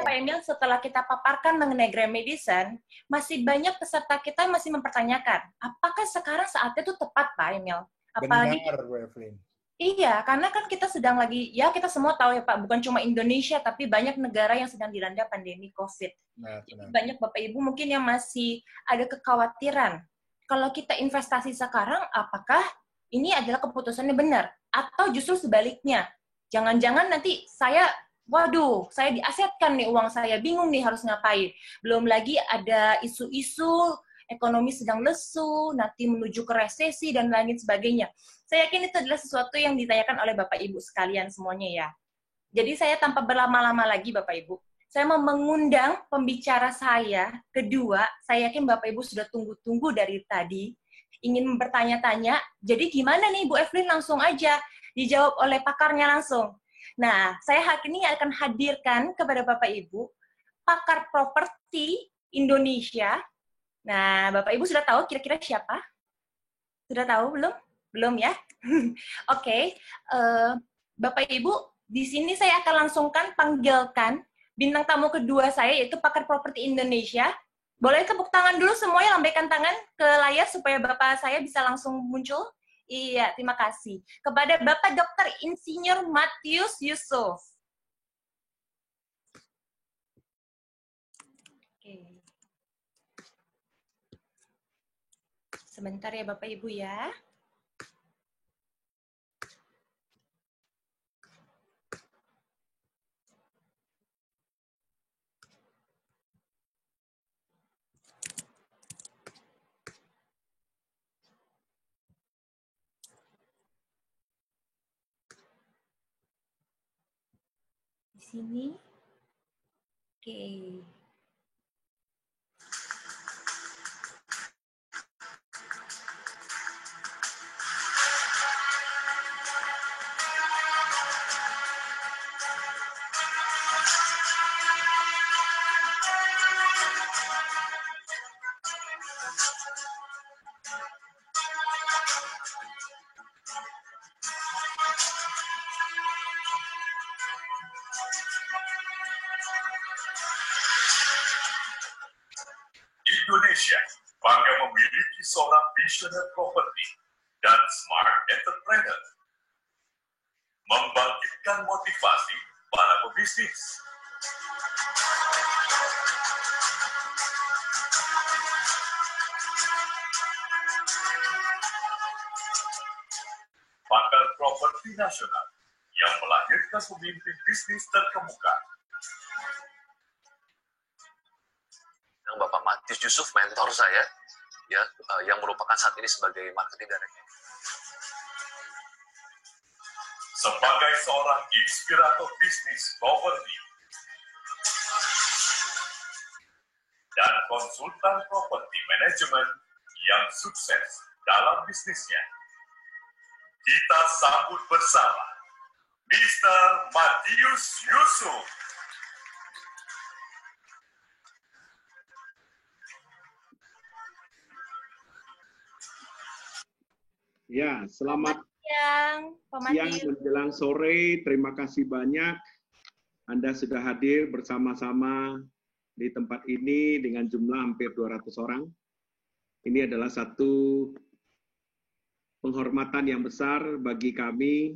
Pak Emil, setelah kita paparkan mengenai Green Medicine, masih banyak peserta kita masih mempertanyakan, apakah sekarang saatnya itu tepat, Pak Emil? Apalagi, benar, Bu Evelyn. iya, karena kan kita sedang lagi, ya kita semua tahu ya Pak, bukan cuma Indonesia, tapi banyak negara yang sedang dilanda pandemi COVID. Jadi banyak Bapak Ibu mungkin yang masih ada kekhawatiran. Kalau kita investasi sekarang, apakah ini adalah keputusannya benar? Atau justru sebaliknya? Jangan-jangan nanti waduh, saya diasetkan nih uang saya, bingung nih harus ngapain. Belum lagi ada isu-isu ekonomi sedang lesu, nanti menuju ke resesi, dan lain sebagainya. Saya yakin itu adalah sesuatu yang ditanyakan oleh Bapak Ibu sekalian semuanya ya. Jadi saya tanpa berlama-lama lagi Bapak Ibu, saya mau mengundang pembicara saya kedua, saya yakin Bapak Ibu sudah tunggu-tunggu dari tadi, ingin bertanya-tanya, jadi gimana nih Bu Evelyn, langsung aja dijawab oleh pakarnya langsung. Nah, saya hari ini akan hadirkan kepada Bapak Ibu pakar properti Indonesia. Nah, Bapak Ibu sudah tahu kira-kira siapa? Sudah tahu belum? Belum ya? Oke. Bapak Ibu, di sini saya akan langsungkan panggilkan bintang tamu kedua saya, yaitu pakar properti Indonesia. Boleh tepuk tangan dulu semuanya, lambaikan tangan ke layar supaya Bapak saya bisa langsung muncul. Iya, terima kasih. Kepada Bapak Dr. Insinyur Matius Yusuf. Oke. Sebentar ya Bapak Ibu ya. Di sini. Oke. Indonesia bangga memiliki seorang visioner properti dan smart entrepreneur. Membangkitkan motivasi para pebisnis. Pakar properti nasional yang melahirkan pemimpin bisnis terkemuka. Yang Bapak Matius Yusuf, mentor saya, ya, yang merupakan saat ini sebagai marketing director. Sebagai seorang inspirator bisnis properti dan konsultan properti manajemen yang sukses dalam bisnisnya, kita sambut bersama Mr. Matius Yusuf. Ya, selamat siang, menjelang sore. Terima kasih banyak Anda sudah hadir bersama-sama di tempat ini dengan jumlah hampir 200 orang. Ini adalah satu penghormatan yang besar bagi kami,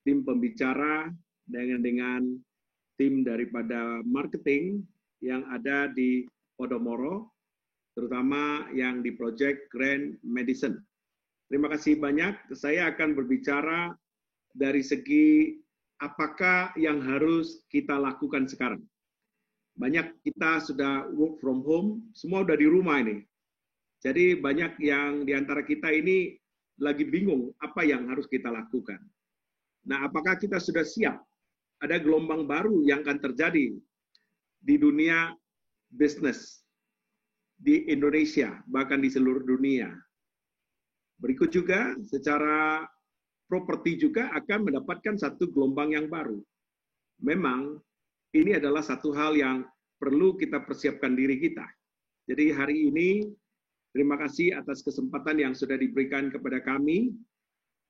tim pembicara, dengan tim daripada marketing yang ada di Podomoro, terutama yang di Project Green Medicine. Terima kasih banyak. Saya akan berbicara dari segi apakah yang harus kita lakukan sekarang. Banyak kita sudah work from home, semua udah di rumah ini. Jadi banyak yang di antara kita ini lagi bingung apa yang harus kita lakukan. Nah, apakah kita sudah siap? Ada gelombang baru yang akan terjadi di dunia bisnis, di Indonesia, bahkan di seluruh dunia. Berikut juga secara properti juga akan mendapatkan satu gelombang yang baru. Memang ini adalah satu hal yang perlu kita persiapkan diri kita. Jadi hari ini terima kasih atas kesempatan yang sudah diberikan kepada kami.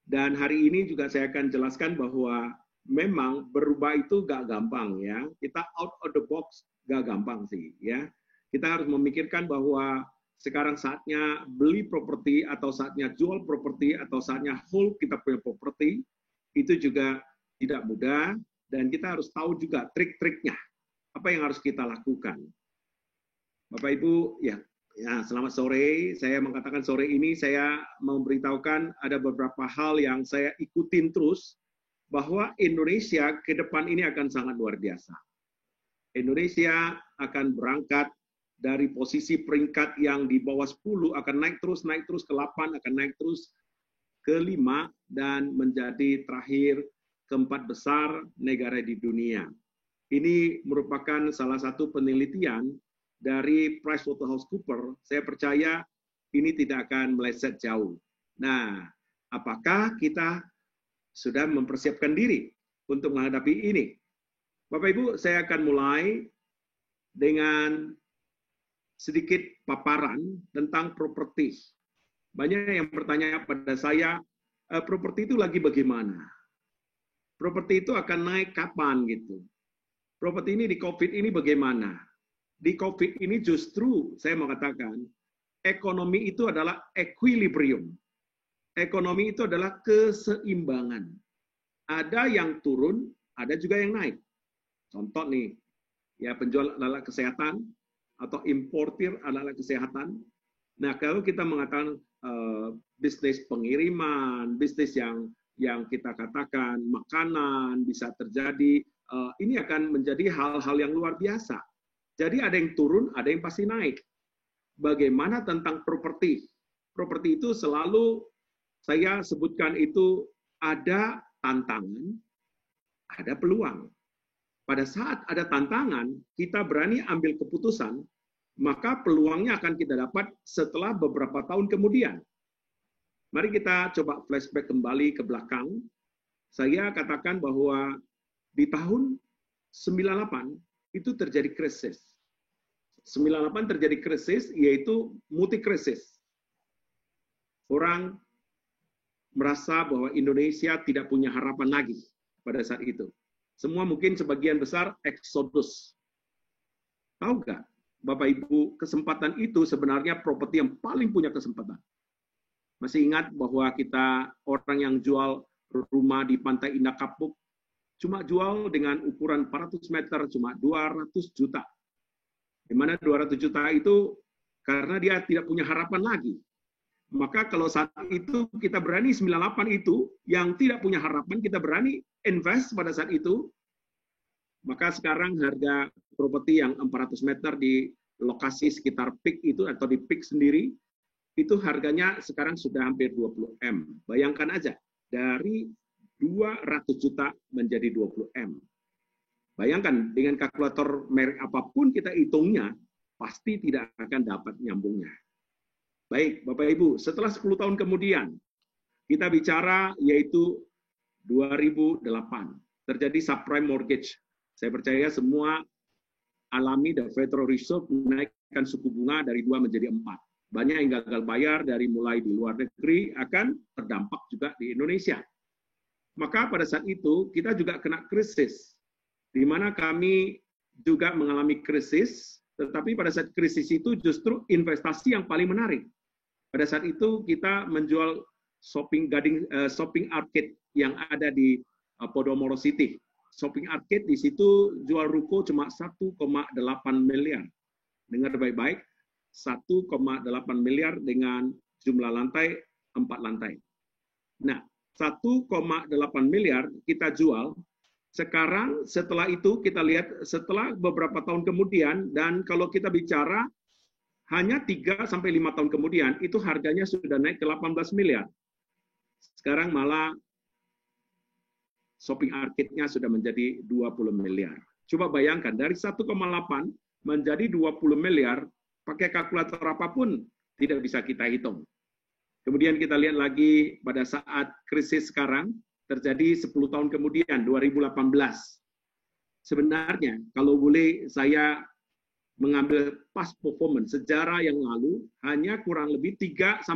Dan hari ini juga saya akan jelaskan bahwa memang berubah itu gak gampang ya. Kita out of the box gak gampang sih ya. Kita harus memikirkan bahwa sekarang saatnya beli properti atau saatnya jual properti atau saatnya hold kita punya properti itu juga tidak mudah, dan kita harus tahu juga trik-triknya. Apa yang harus kita lakukan. Bapak Ibu, ya selamat sore. Saya mengatakan sore ini saya memberitahukan ada beberapa hal yang saya ikutin terus, bahwa Indonesia ke depan ini akan sangat luar biasa. Indonesia akan berangkat dari posisi peringkat yang di bawah 10, akan naik terus ke 8, akan naik terus ke 5, dan menjadi terakhir keempat besar negara di dunia. Ini merupakan salah satu penelitian dari PricewaterhouseCoopers. Saya percaya ini tidak akan meleset jauh. Nah, apakah kita sudah mempersiapkan diri untuk menghadapi ini? Bapak Ibu, saya akan mulai dengan sedikit paparan tentang properti. Banyak yang bertanya pada saya, properti itu lagi bagaimana? Properti itu akan naik kapan gitu? Properti ini di COVID ini bagaimana? Di COVID ini justru saya mengatakan, ekonomi itu adalah equilibrium. Ekonomi itu adalah keseimbangan. Ada yang turun, ada juga yang naik. Contoh nih, ya penjual alat kesehatan atau importir alat kesehatan. Nah, kalau kita mengatakan bisnis pengiriman, bisnis yang kita katakan makanan bisa terjadi, ini akan menjadi hal-hal yang luar biasa. Jadi ada yang turun, ada yang pasti naik. Bagaimana tentang properti? Properti itu selalu saya sebutkan itu ada tantangan, ada peluang. Pada saat ada tantangan, kita berani ambil keputusan, maka peluangnya akan kita dapat setelah beberapa tahun kemudian. Mari kita coba flashback kembali ke belakang. Saya katakan bahwa di tahun 98 itu terjadi krisis. 98 terjadi krisis, yaitu multi krisis. Orang merasa bahwa Indonesia tidak punya harapan lagi pada saat itu. Semua mungkin sebagian besar eksodus. Tahu nggak, Bapak Ibu, kesempatan itu sebenarnya properti yang paling punya kesempatan. Masih ingat bahwa kita orang yang jual rumah di Pantai Indah Kapuk, cuma jual dengan ukuran 400 meter, cuma 200 juta. Di mana 200 juta itu karena dia tidak punya harapan lagi. Maka kalau saat itu kita berani 98 itu, yang tidak punya harapan, kita berani invest pada saat itu, maka sekarang harga properti yang 400 meter di lokasi sekitar PIK itu, atau di PIK sendiri, itu harganya sekarang sudah hampir 20 M. Bayangkan aja, dari 200 juta menjadi 20 M. Bayangkan, dengan kalkulator merek apapun kita hitungnya, pasti tidak akan dapat nyambungnya. Baik, Bapak Ibu, setelah 10 tahun kemudian, kita bicara yaitu 2008, terjadi subprime mortgage. Saya percaya semua alami, the Federal Reserve menaikkan suku bunga dari 2 menjadi 4. Banyak yang gagal bayar dari mulai di luar negeri akan terdampak juga di Indonesia. Maka pada saat itu kita juga kena krisis, di mana kami juga mengalami krisis, tetapi pada saat krisis itu justru investasi yang paling menarik. Pada saat itu kita menjual shopping arcade yang ada di Podomoro City. Shopping arcade di situ jual ruko cuma 1,8 miliar. Dengar baik-baik, 1,8 miliar dengan jumlah lantai 4 lantai. Nah, 1,8 miliar kita jual. Sekarang setelah itu kita lihat setelah beberapa tahun kemudian, dan kalau kita bicara hanya 3-5 tahun kemudian, itu harganya sudah naik ke 18 miliar. Sekarang malah shopping arcade-nya sudah menjadi 20 miliar. Coba bayangkan, dari 1,8 menjadi 20 miliar, pakai kalkulator apapun tidak bisa kita hitung. Kemudian kita lihat lagi pada saat krisis sekarang, terjadi 10 tahun kemudian, 2018. Sebenarnya, kalau boleh saya mengambil past performance, sejarah yang lalu, hanya kurang lebih 3-5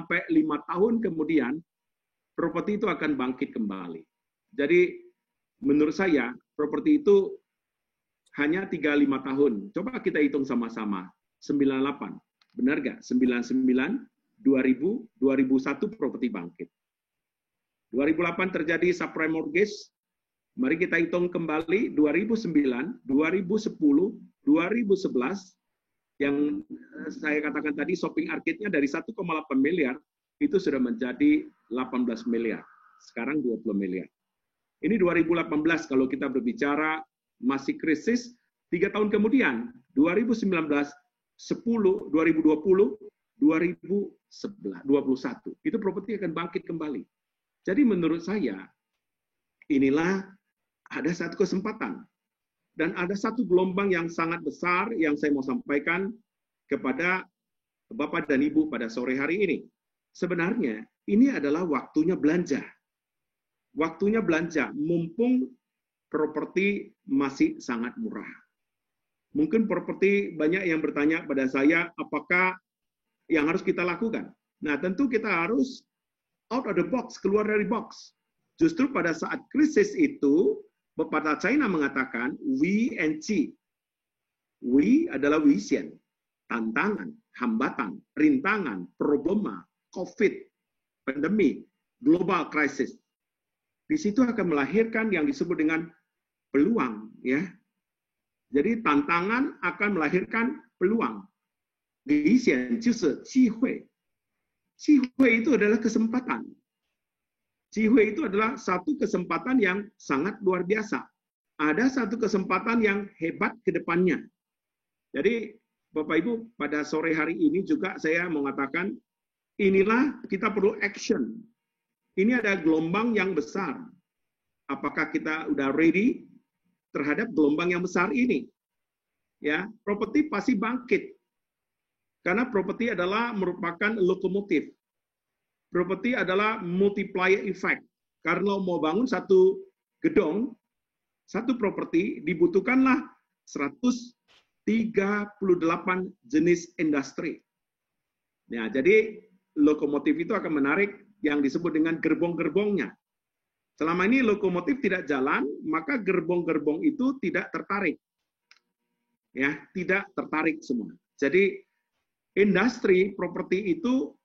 tahun kemudian, properti itu akan bangkit kembali. Jadi, menurut saya properti itu hanya 3-5 tahun. Coba kita hitung sama-sama. 98. Benar nggak? 99, 2000, 2001 properti bangkit. 2008 terjadi subprime mortgage. Mari kita hitung kembali 2009, 2010, 2011 yang saya katakan tadi shopping arcade-nya dari 1,8 miliar itu sudah menjadi 18 miliar. Sekarang 20 miliar. Ini 2018 kalau kita berbicara masih krisis. 3 tahun kemudian 2019, 10, 2020, 2021 itu properti akan bangkit kembali. Jadi menurut saya inilah ada satu kesempatan dan ada satu gelombang yang sangat besar yang saya mau sampaikan kepada Bapak dan Ibu pada sore hari ini. Sebenarnya ini adalah waktunya belanja. Waktunya belanja, mumpung properti masih sangat murah. Mungkin properti banyak yang bertanya pada saya, apakah yang harus kita lakukan? Nah, tentu kita harus out of the box, keluar dari box. Justru pada saat krisis itu, pepatah China mengatakan, we and chi. We adalah Wisien, tantangan, hambatan, rintangan, problema, COVID, pandemi, global crisis. Di situ akan melahirkan yang disebut dengan peluang, ya. Jadi tantangan akan melahirkan peluang. Wisien justru jihui. Jihui itu adalah kesempatan. Jihui itu adalah satu kesempatan yang sangat luar biasa. Ada satu kesempatan yang hebat ke depannya. Jadi Bapak Ibu, pada sore hari ini juga saya mengatakan, inilah kita perlu action. Ini ada gelombang yang besar. Apakah kita udah ready terhadap gelombang yang besar ini? Ya, properti pasti bangkit. Karena properti adalah merupakan lokomotif. Properti adalah multiplier effect. Karena mau bangun satu gedung, satu properti, dibutuhkanlah 138 jenis industri. Nah, jadi lokomotif itu akan menarik yang disebut dengan gerbong-gerbongnya. Selama ini lokomotif tidak jalan, maka gerbong-gerbong itu tidak tertarik. Ya, tidak tertarik semua. Jadi industri properti itu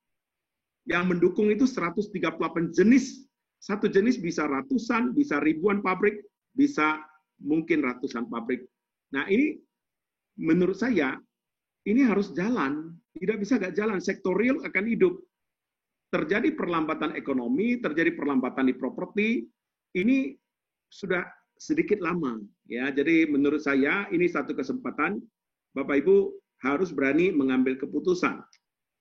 yang mendukung itu 138 jenis. Satu jenis bisa ratusan, bisa ribuan pabrik, bisa mungkin ratusan pabrik. Nah, ini menurut saya ini harus jalan. Tidak bisa nggak jalan. Sektor real akan hidup. Terjadi perlambatan ekonomi, terjadi perlambatan di properti, ini sudah sedikit lama. Ya, jadi menurut saya ini satu kesempatan Bapak Ibu harus berani mengambil keputusan.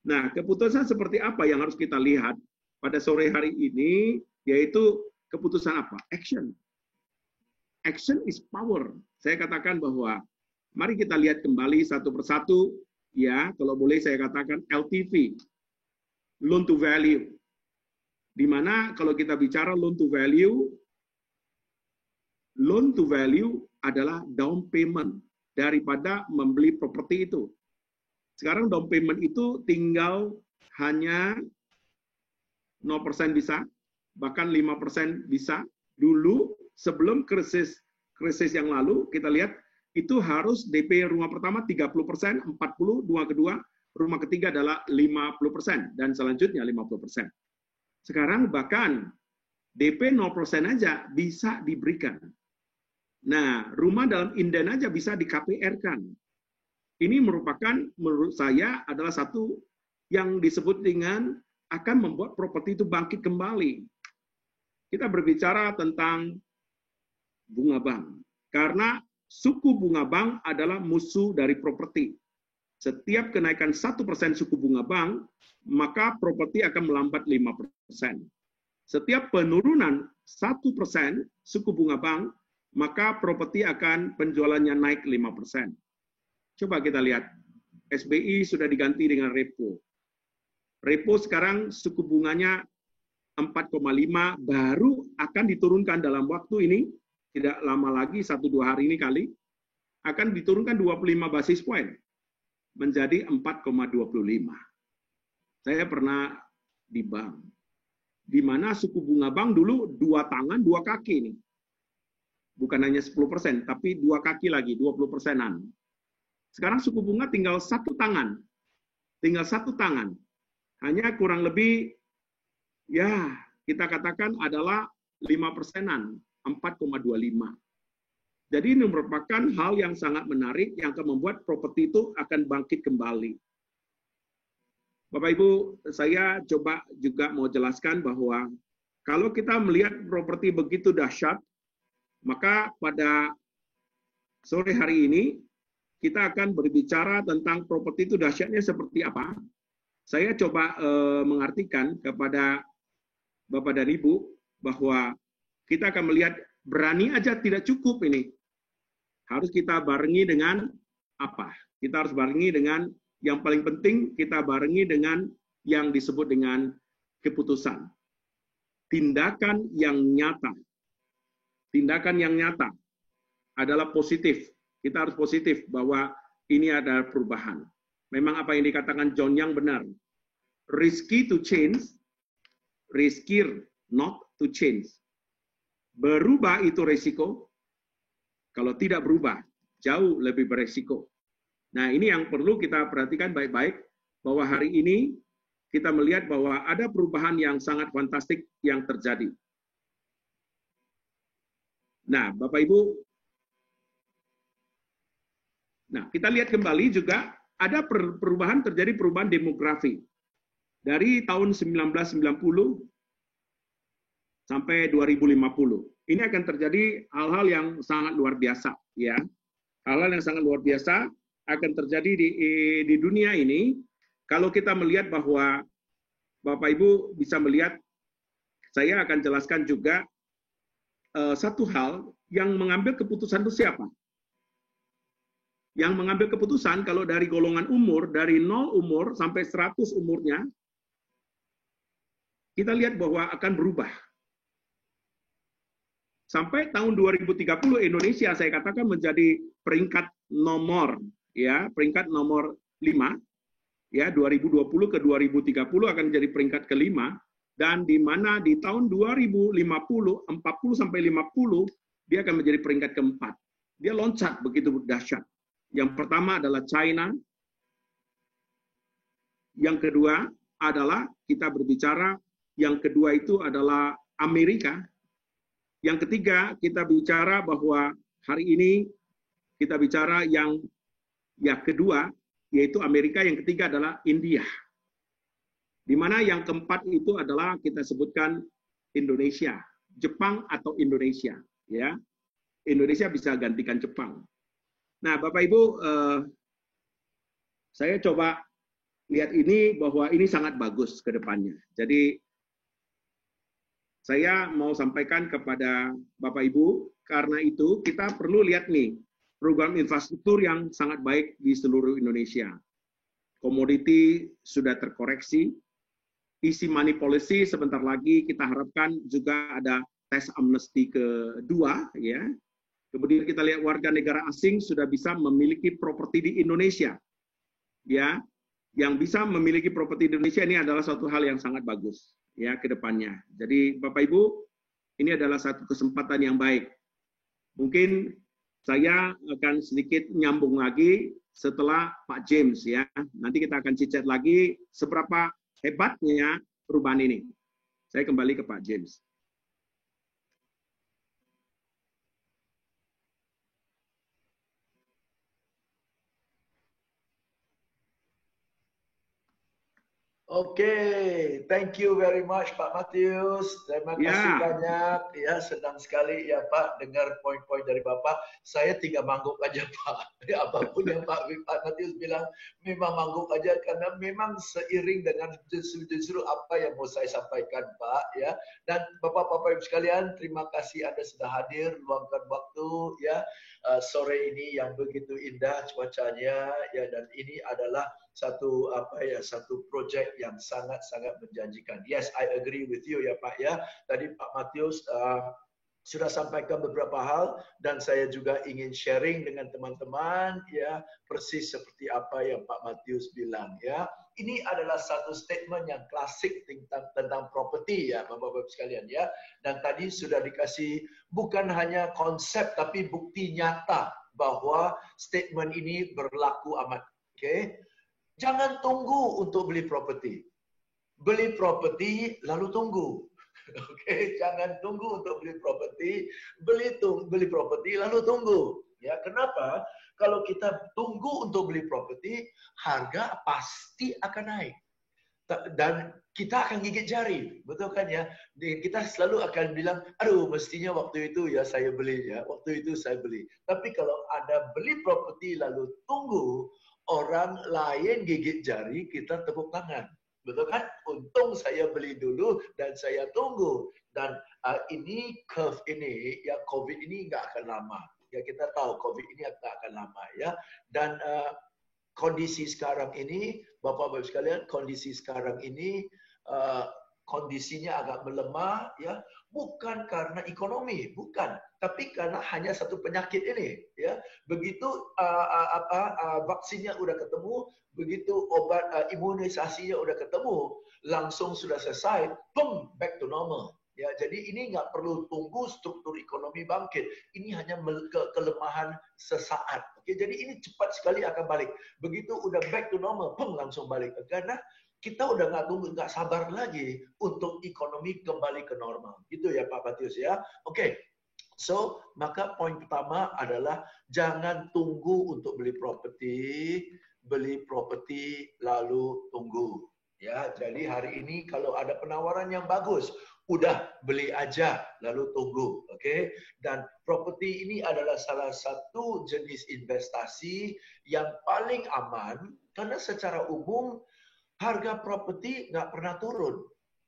Nah, keputusan seperti apa yang harus kita lihat pada sore hari ini, yaitu keputusan apa? Action. Action is power. Saya katakan bahwa mari kita lihat kembali satu persatu, ya, kalau boleh saya katakan LTV, loan to value. Di mana kalau kita bicara loan to value adalah down payment daripada membeli properti itu. Sekarang down payment itu tinggal hanya 0% bisa, bahkan 5% bisa. Dulu sebelum krisis yang lalu kita lihat itu harus DP rumah pertama 30%, 40, rumah kedua, rumah ketiga adalah 50% dan selanjutnya 50%. Sekarang bahkan DP 0% aja bisa diberikan. Nah, rumah dalam inden aja bisa di KPR-kan. Ini merupakan, menurut saya, adalah satu yang disebut dengan akan membuat properti itu bangkit kembali. Kita berbicara tentang bunga bank. Karena suku bunga bank adalah musuh dari properti. Setiap kenaikan 1% suku bunga bank, maka properti akan melambat 5%. Setiap penurunan 1% suku bunga bank, maka properti akan penjualannya naik 5%. Coba kita lihat, SBI sudah diganti dengan repo. Repo sekarang suku bunganya 4,5, baru akan diturunkan dalam waktu ini, tidak lama lagi, 1-2 hari ini kali, akan diturunkan 25 basis point, menjadi 4,25. Saya pernah di bank, di mana suku bunga bank dulu 2 tangan, 2 kaki nih. bukan hanya 10%, tapi 2 kaki lagi, 20%-an. Sekarang suku bunga tinggal satu tangan. Hanya kurang lebih, ya kita katakan adalah 5%-an, 4,25. Jadi ini merupakan hal yang sangat menarik yang akan membuat properti itu akan bangkit kembali. Bapak Ibu, saya coba juga mau jelaskan bahwa kalau kita melihat properti begitu dahsyat, maka pada sore hari ini kita akan berbicara tentang properti itu dahsyatnya seperti apa. Saya coba mengartikan kepada Bapak dan Ibu bahwa kita akan melihat berani aja tidak cukup ini. Harus kita barengi dengan apa? Kita harus barengi dengan yang paling penting, kita barengi dengan yang disebut dengan keputusan. Tindakan yang nyata. Tindakan yang nyata adalah positif. Kita harus positif bahwa ini ada perubahan. Memang apa yang dikatakan John Young benar. Risky to change, riskier not to change. Berubah itu resiko, kalau tidak berubah, jauh lebih beresiko. Nah, ini yang perlu kita perhatikan baik-baik, bahwa hari ini kita melihat bahwa ada perubahan yang sangat fantastik yang terjadi. Nah, Bapak Ibu, kita lihat kembali juga ada perubahan, terjadi perubahan demografi. Dari tahun 1990 sampai 2050. Ini akan terjadi hal-hal yang sangat luar biasa, ya. Hal-hal yang sangat luar biasa akan terjadi di dunia ini kalau kita melihat bahwa Bapak Ibu bisa melihat, saya akan jelaskan juga satu hal yang mengambil keputusan itu siapa? Yang mengambil keputusan kalau dari golongan umur, dari 0 umur sampai 100 umurnya, kita lihat bahwa akan berubah. Sampai tahun 2030 Indonesia saya katakan menjadi peringkat nomor 5, ya 2020 ke 2030 akan menjadi peringkat kelima, dan di mana di tahun 2050 40 sampai 50 dia akan menjadi peringkat keempat. Dia loncat begitu dahsyat. Yang pertama adalah China. Yang kedua adalah kita berbicara, yang kedua itu adalah Amerika. Yang ketiga kita bicara bahwa hari ini kita bicara yang kedua yaitu Amerika, yang ketiga adalah India. Di mana yang keempat itu adalah kita sebutkan Indonesia, Jepang atau Indonesia, ya. Indonesia bisa gantikan Jepang. Nah, Bapak Ibu, saya coba lihat ini bahwa ini sangat bagus ke depannya. Jadi saya mau sampaikan kepada Bapak Ibu, karena itu kita perlu lihat nih program infrastruktur yang sangat baik di seluruh Indonesia. Komoditi sudah terkoreksi, easy money policy sebentar lagi kita harapkan juga ada tax amnesty kedua, ya. Kemudian kita lihat warga negara asing sudah bisa memiliki properti di Indonesia, ya. Yang bisa memiliki properti di Indonesia ini adalah suatu hal yang sangat bagus, ya, ke depannya. Jadi Bapak Ibu, ini adalah satu kesempatan yang baik. Mungkin saya akan sedikit nyambung lagi setelah Pak James, ya. Nanti kita akan cicat lagi seberapa hebatnya perubahan ini. Saya kembali ke Pak James. Oke, thank you very much Pak Matius. Terima kasih banyak. Ya, senang sekali ya Pak dengar poin-poin dari Bapak. Saya tinggal mangguk aja Pak. Apapun yang Pak Matius bilang, memang mangguk aja karena memang seiring dengan justru apa yang mau saya sampaikan Pak, ya. Dan Bapak-bapak Ibu sekalian, terima kasih Anda sudah hadir luangkan waktu, ya. Sore ini yang begitu indah cuacanya, ya, dan ini adalah satu projek yang sangat-sangat menjanjikan. Yes, I agree with you ya Pak, ya. Tadi Pak Matius sudah sampaikan beberapa hal dan saya juga ingin sharing dengan teman-teman ya persis seperti apa yang Pak Matius bilang ya. Ini adalah satu statement yang klasik tentang properti ya Bapak-Bapak sekalian ya. Dan tadi sudah dikasih bukan hanya konsep tapi bukti nyata bahwa statement ini berlaku amat. Oke. Jangan tunggu untuk beli properti. Beli properti lalu tunggu. Oke, jangan tunggu untuk beli properti, beli properti lalu tunggu. Ya, kenapa? Kalau kita tunggu untuk beli properti, harga pasti akan naik. Dan kita akan gigit jari, betul kan ya? Kita selalu akan bilang, aduh mestinya waktu itu ya saya beli ya, waktu itu saya beli. Tapi kalau ada beli properti lalu tunggu, orang lain gigit jari, kita tepuk tangan. Betul kan? Untung saya beli dulu dan saya tunggu. Dan ini curve ini, ya COVID ini nggak akan lama. Ya kita tahu COVID ini nggak akan lama ya. Dan kondisi sekarang ini, Bapak-Bapak sekalian, kondisi sekarang ini kondisinya agak melemah ya, bukan karena ekonomi, bukan, tapi karena hanya satu penyakit ini ya. Begitu vaksinnya udah ketemu, begitu obat imunisasinya udah ketemu, langsung sudah selesai, boom, back to normal. Ya, jadi ini nggak perlu tunggu struktur ekonomi bangkit. Ini hanya kelemahan sesaat. Oke, jadi ini cepat sekali akan balik. Begitu udah back to normal, boom, langsung balik. Karena kita udah nggak tunggu, nggak sabar lagi untuk ekonomi kembali ke normal. Gitu ya Pak Matius ya. Oke, so maka poin pertama adalah jangan tunggu untuk beli properti lalu tunggu. Ya, jadi hari ini kalau ada penawaran yang bagus, udah beli aja lalu tunggu, oke? Dan properti ini adalah salah satu jenis investasi yang paling aman karena secara umum harga properti nggak pernah turun.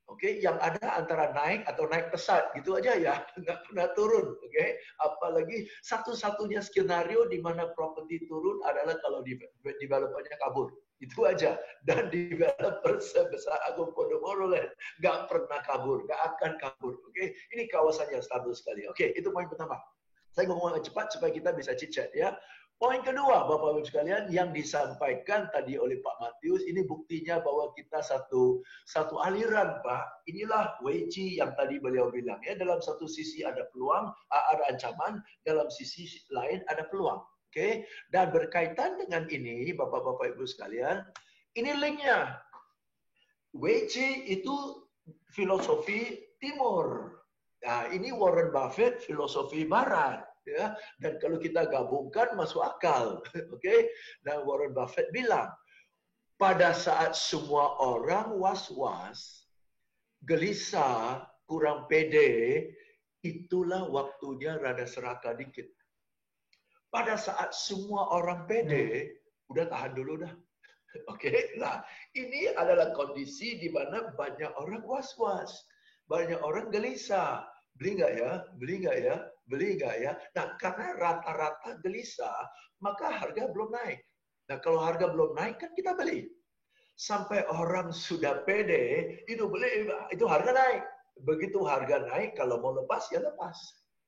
Oke, yang ada antara naik atau naik pesat gitu aja ya, nggak pernah turun. Oke, apalagi satu-satunya skenario di mana properti turun adalah kalau developernya kabur. Itu aja. Dan developer sebesar Agung Podomoro Land nggak pernah kabur, nggak akan kabur. Oke, ini kawasan yang stabil sekali. Oke, itu poin pertama. Saya ngomong cepat supaya kita bisa chit-chat ya. Poin kedua, Bapak-Ibu sekalian, yang disampaikan tadi oleh Pak Matius, ini buktinya bahwa kita satu aliran, Pak. Inilah WG yang tadi beliau bilang. Ya, dalam satu sisi ada peluang, ada ancaman, dalam sisi lain ada peluang. Oke, dan berkaitan dengan ini, Bapak-Bapak Ibu sekalian, ini linknya. WG itu filosofi timur. Nah, ini Warren Buffett filosofi barat. Ya, dan kalau kita gabungkan masuk akal, oke? Dan Warren Buffett bilang, pada saat semua orang was-was, gelisah, kurang pede, itulah waktunya rada serakah dikit. Pada saat semua orang pede, udah tahan dulu dah. Oke, nah ini adalah kondisi di mana banyak orang was-was, banyak orang gelisah. Beli nggak ya? Beli nggak ya? Beli nggak ya? Nah, karena rata-rata gelisah, maka harga belum naik. Nah, kalau harga belum naik, kan kita beli. Sampai orang sudah pede, itu beli, itu harga naik. Begitu harga naik, kalau mau lepas, ya lepas.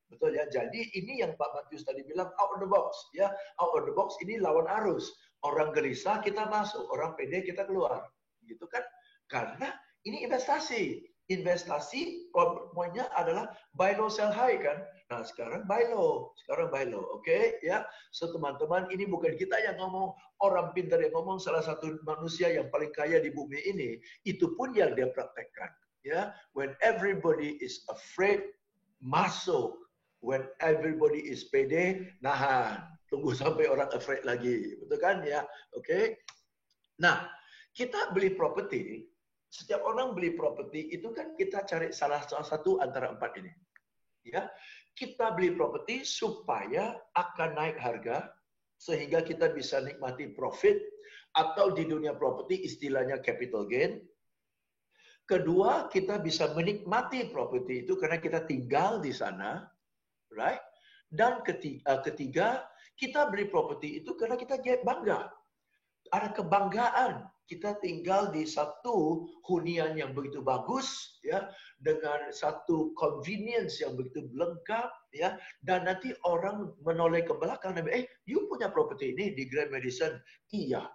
Betul ya? Jadi ini yang Pak Matius tadi bilang, out of the box. Ya, out of the box ini lawan arus. Orang gelisah, kita masuk. Orang pede, kita keluar. Gitu kan? Karena ini investasi. Investasi poinnya adalah buy low sell high kan. Nah, sekarang buy low, oke ya. So teman-teman, ini bukan kita yang ngomong, orang pintar yang ngomong, salah satu manusia yang paling kaya di bumi ini, itu pun yang dia praktekkan, ya. When everybody is afraid, masuk. When everybody is pede, nahan. Tunggu sampai orang afraid lagi, betul kan ya? Oke. Nah, kita beli properti. Setiap orang beli properti itu kan kita cari salah satu antara empat ini. Ya, kita beli properti supaya akan naik harga sehingga kita bisa nikmati profit atau di dunia properti istilahnya capital gain. Kedua, kita bisa menikmati properti itu karena kita tinggal di sana, right? Dan ketiga, kita beli properti itu karena kita bangga. Ada kebanggaan. kita tinggal di satu hunian yang begitu bagus, ya, dengan satu convenience yang begitu lengkap, ya, dan nanti orang menoleh ke belakang dan you punya properti ini di Grand Madison? Iya.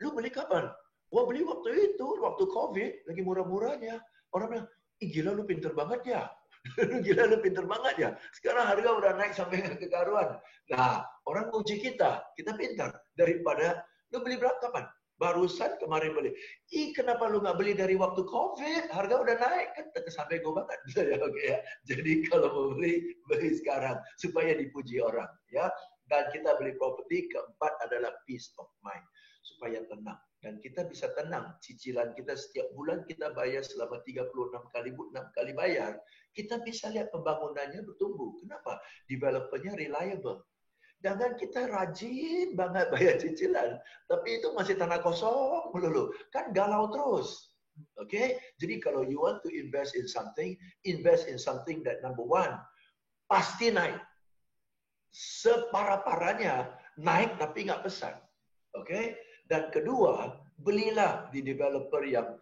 Lu beli kapan? Wah, beli waktu itu, waktu COVID, lagi murah-murahnya. Orang bilang, gila lu pinter banget ya. Gila lu pinter banget ya. Sekarang harga udah naik sampai kekaruan. Nah, orang uji kita pintar daripada lu beli berapa kapan? Barusan kemarin beli. Kenapa lu nggak beli dari waktu COVID? Harga udah naik kan sampai gue banget. Oke ya. Jadi kalau mau beli sekarang supaya dipuji orang, ya. Dan kita beli properti. Keempat adalah peace of mind, supaya tenang. Dan kita bisa tenang. Cicilan kita setiap bulan kita bayar selama 36 kali, 6 kali bayar. Kita bisa lihat pembangunannya bertumbuh. Kenapa? Developernya reliable. Jangan kita rajin banget bayar cicilan, tapi itu masih tanah kosong melulu. Kan galau terus. Oke? Jadi kalau you want to invest in something that number one, pasti naik. Separah-parahnya naik tapi nggak besar. Oke? Dan kedua, belilah di developer yang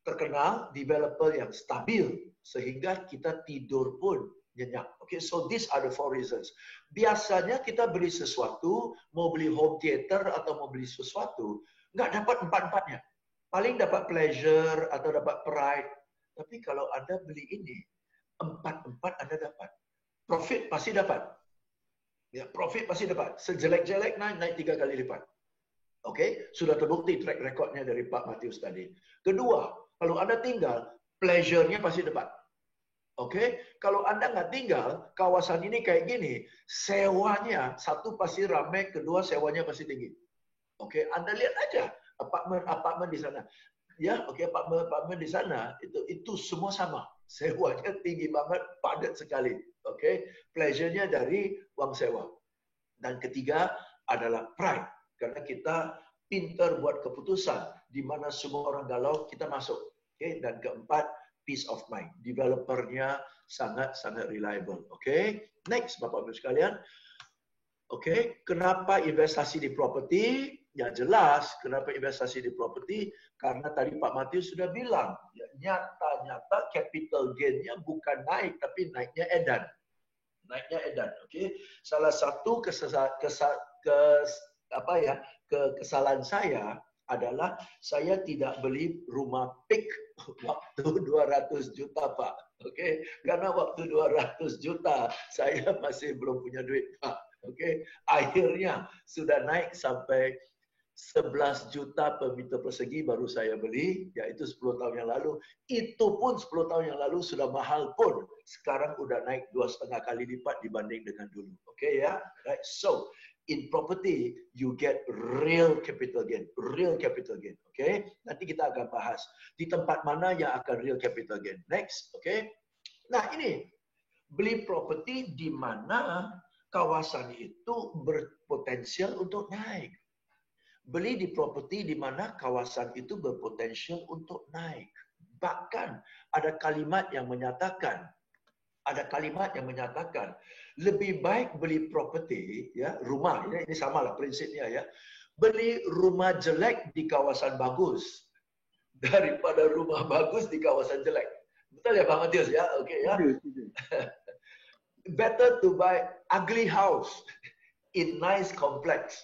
terkenal, developer yang stabil, sehingga kita tidur pun nyenyak. Okay, so these are the 4 reasons. Biasanya kita beli sesuatu, mau beli home theater atau mau beli sesuatu, nggak dapat 4-4-nya. Paling dapat pleasure atau dapat pride. Tapi kalau Anda beli ini, 4-4 Anda dapat. Profit pasti dapat. Ya, profit pasti dapat. Sejelek-jelek naik 3 kali lipat. Oke, sudah terbukti track recordnya dari Pak Matius tadi. Kedua, kalau Anda tinggal, pleasure-nya pasti dapat. Oke, kalau Anda nggak tinggal, kawasan ini kayak gini, sewanya, satu pasti ramai, kedua sewanya pasti tinggi. Oke, Anda lihat aja apartemen di sana. Ya, oke, apartemen di sana itu semua sama. Sewanya tinggi banget, padat sekali. Oke, pleasure-nya dari uang sewa. Dan ketiga adalah pride, karena kita pintar buat keputusan di mana semua orang galau kita masuk. Oke, dan keempat, peace of mind. Developernya sangat-sangat reliable. Oke, next Bapak Ibu sekalian. Oke, kenapa investasi di properti? Ya jelas, kenapa investasi di properti? Karena tadi Pak Matius sudah bilang, ya, nyata-nyata capital gain-nya bukan naik, tapi naiknya edan. Naiknya edan. Oke, salah satu kesalahan saya adalah saya tidak beli rumah peak waktu 200 juta, Pak. Oke, karena waktu 200 juta saya masih belum punya duit, Pak. Oke, akhirnya sudah naik sampai 11 juta per meter persegi baru saya beli, yaitu 10 tahun yang lalu. Itu pun 10 tahun yang lalu sudah mahal pun. Sekarang udah naik 2,5 kali lipat dibanding dengan dulu. Oke ya, right? So in property, you get real capital gain. Real capital gain. Okay? Nanti kita akan bahas di tempat mana yang akan real capital gain. Next. Okay? Nah ini, beli properti di mana kawasan itu berpotensial untuk naik. Beli di properti di mana kawasan itu berpotensial untuk naik. Bahkan ada kalimat yang menyatakan, lebih baik beli properti, ya, rumah, ini samalah prinsipnya ya. Beli rumah jelek di kawasan bagus daripada rumah bagus di kawasan jelek. Betul ya Pak Matius ya? Oke ya. Better to buy ugly house in nice complex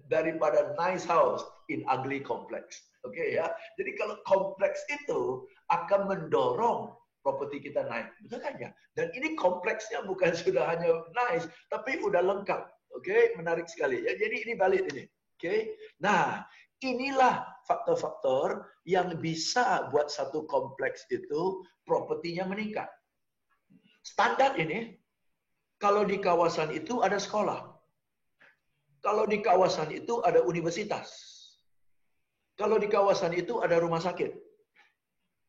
daripada nice house in ugly complex. Oke ya. Jadi kalau kompleks itu akan mendorong properti kita naik, betul kan ya? Dan ini kompleksnya bukan sudah hanya nice, tapi udah lengkap. Oke, menarik sekali. Ya, jadi ini valid ini. Oke, nah inilah faktor-faktor yang bisa buat satu kompleks itu propertinya meningkat. Standar ini, kalau di kawasan itu ada sekolah, kalau di kawasan itu ada universitas, kalau di kawasan itu ada rumah sakit.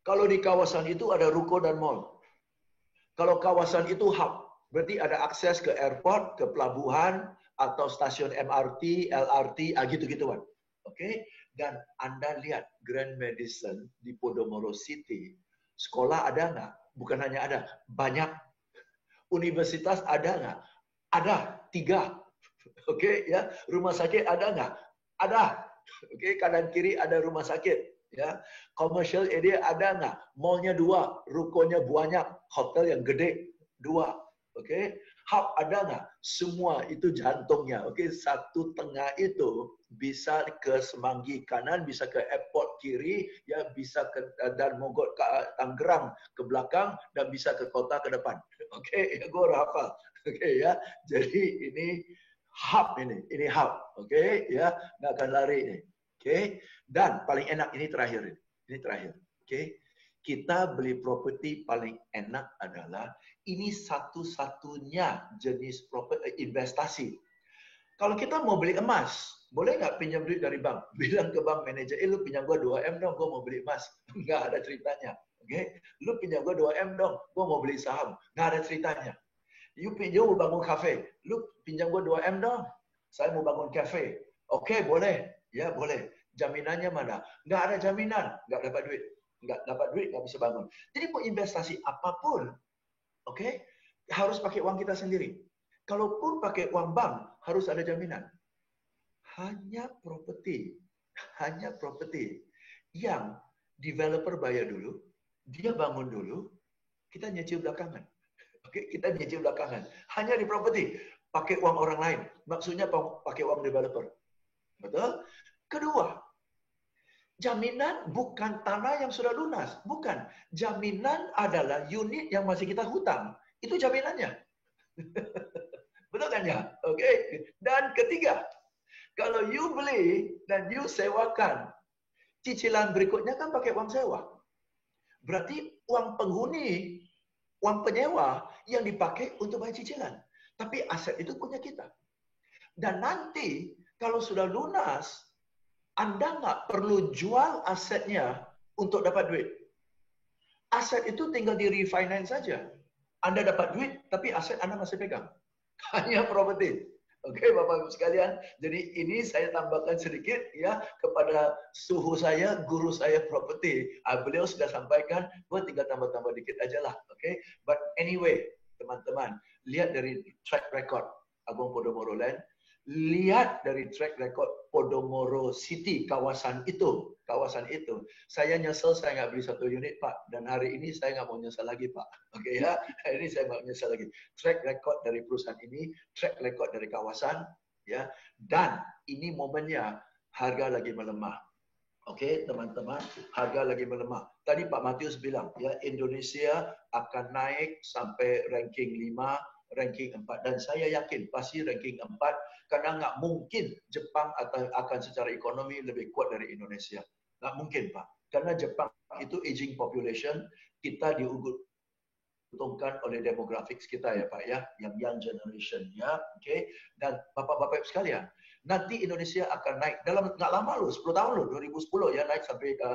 Kalau di kawasan itu ada ruko dan mall. Kalau kawasan itu hub, berarti ada akses ke airport, ke pelabuhan, atau stasiun MRT, LRT, gitu-gituan. Oke? Dan Anda lihat Grand Madison di Podomoro City, sekolah ada nggak? Bukan hanya ada, banyak. Universitas ada nggak? Ada, 3. Oke, ya. Rumah sakit ada nggak? Ada, Oke, kanan kiri ada rumah sakit. Ya, commercial area ada nggak? Mallnya 2, rukonya banyak, hotel yang gede 2. Oke, hub ada nggak? Semua itu jantungnya. Oke, satu tengah itu bisa ke Semanggi kanan, bisa ke airport kiri, ya bisa ke dan Mogot ke Tangerang ke belakang, dan bisa ke kota ke depan. Oke, ya gue udah hafal. Oke ya, jadi ini hub ini hub. Oke ya, nggak akan lari ini. Oke, dan paling enak ini terakhir. Ini terakhir. Oke, kita beli properti paling enak adalah ini satu-satunya jenis properti investasi. Kalau kita mau beli emas, boleh nggak pinjam duit dari bank? Bilang ke bank manajer, lu pinjam gua 2M dong, gua mau beli emas. Nggak ada ceritanya. Oke, lu pinjam gua 2M dong, gua mau beli saham. Nggak ada ceritanya. You mau bangun kafe, lu pinjam gua 2M dong, saya mau bangun kafe. Oke, boleh. Ya, boleh. Jaminannya mana? Nggak ada jaminan, nggak dapat duit. Nggak dapat duit, nggak bisa bangun. Jadi mau investasi apapun, oke, harus pakai uang kita sendiri. Kalaupun pakai uang bank, harus ada jaminan. Hanya properti yang developer bayar dulu, dia bangun dulu, kita nyicil belakangan. Oke, kita nyicil belakangan. Hanya di properti, pakai uang orang lain. Maksudnya pakai uang developer. Betul? Kedua, jaminan bukan tanah yang sudah lunas. Bukan. Jaminan adalah unit yang masih kita hutang. Itu jaminannya. Betul kan ya? Oke. Dan ketiga, kalau you beli dan you sewakan, cicilan berikutnya kan pakai uang sewa. Berarti uang penghuni, uang penyewa yang dipakai untuk bayar cicilan. Tapi aset itu punya kita. Dan nanti kalau sudah lunas, Anda nggak perlu jual asetnya untuk dapat duit. Aset itu tinggal di refinance saja. Anda dapat duit, tapi aset Anda masih pegang. Hanya properti. Oke, Bapak Ibu sekalian. Jadi ini saya tambahkan sedikit ya kepada suhu saya, guru saya properti. Beliau sudah sampaikan, gue tinggal tambah-tambah dikit aja lah. Oke, but anyway, teman-teman, lihat dari track record Agung Podomoro Land. Lihat dari track record Podomoro City, kawasan itu. Saya nyesel saya nggak beli 1 unit, Pak. Dan hari ini saya nggak mau nyesel lagi, Pak. Oke ya, hari ini saya nggak nyesel lagi. Track record dari perusahaan ini, track record dari kawasan, ya. Dan ini momennya harga lagi melemah. Oke, teman-teman, harga lagi melemah. Tadi Pak Matius bilang, ya Indonesia akan naik sampai ranking 5, ranking 4. Dan saya yakin pasti ranking 4 karena nggak mungkin Jepang akan secara ekonomi lebih kuat dari Indonesia. Nggak mungkin, Pak. Karena Jepang itu aging population, kita diuntungkan oleh demographics kita ya Pak ya, yang young generation ya, oke. Dan Bapak-Bapak sekalian, nanti Indonesia akan naik dalam nggak lama loh, 10 tahun loh, 2010 ya naik sampai ke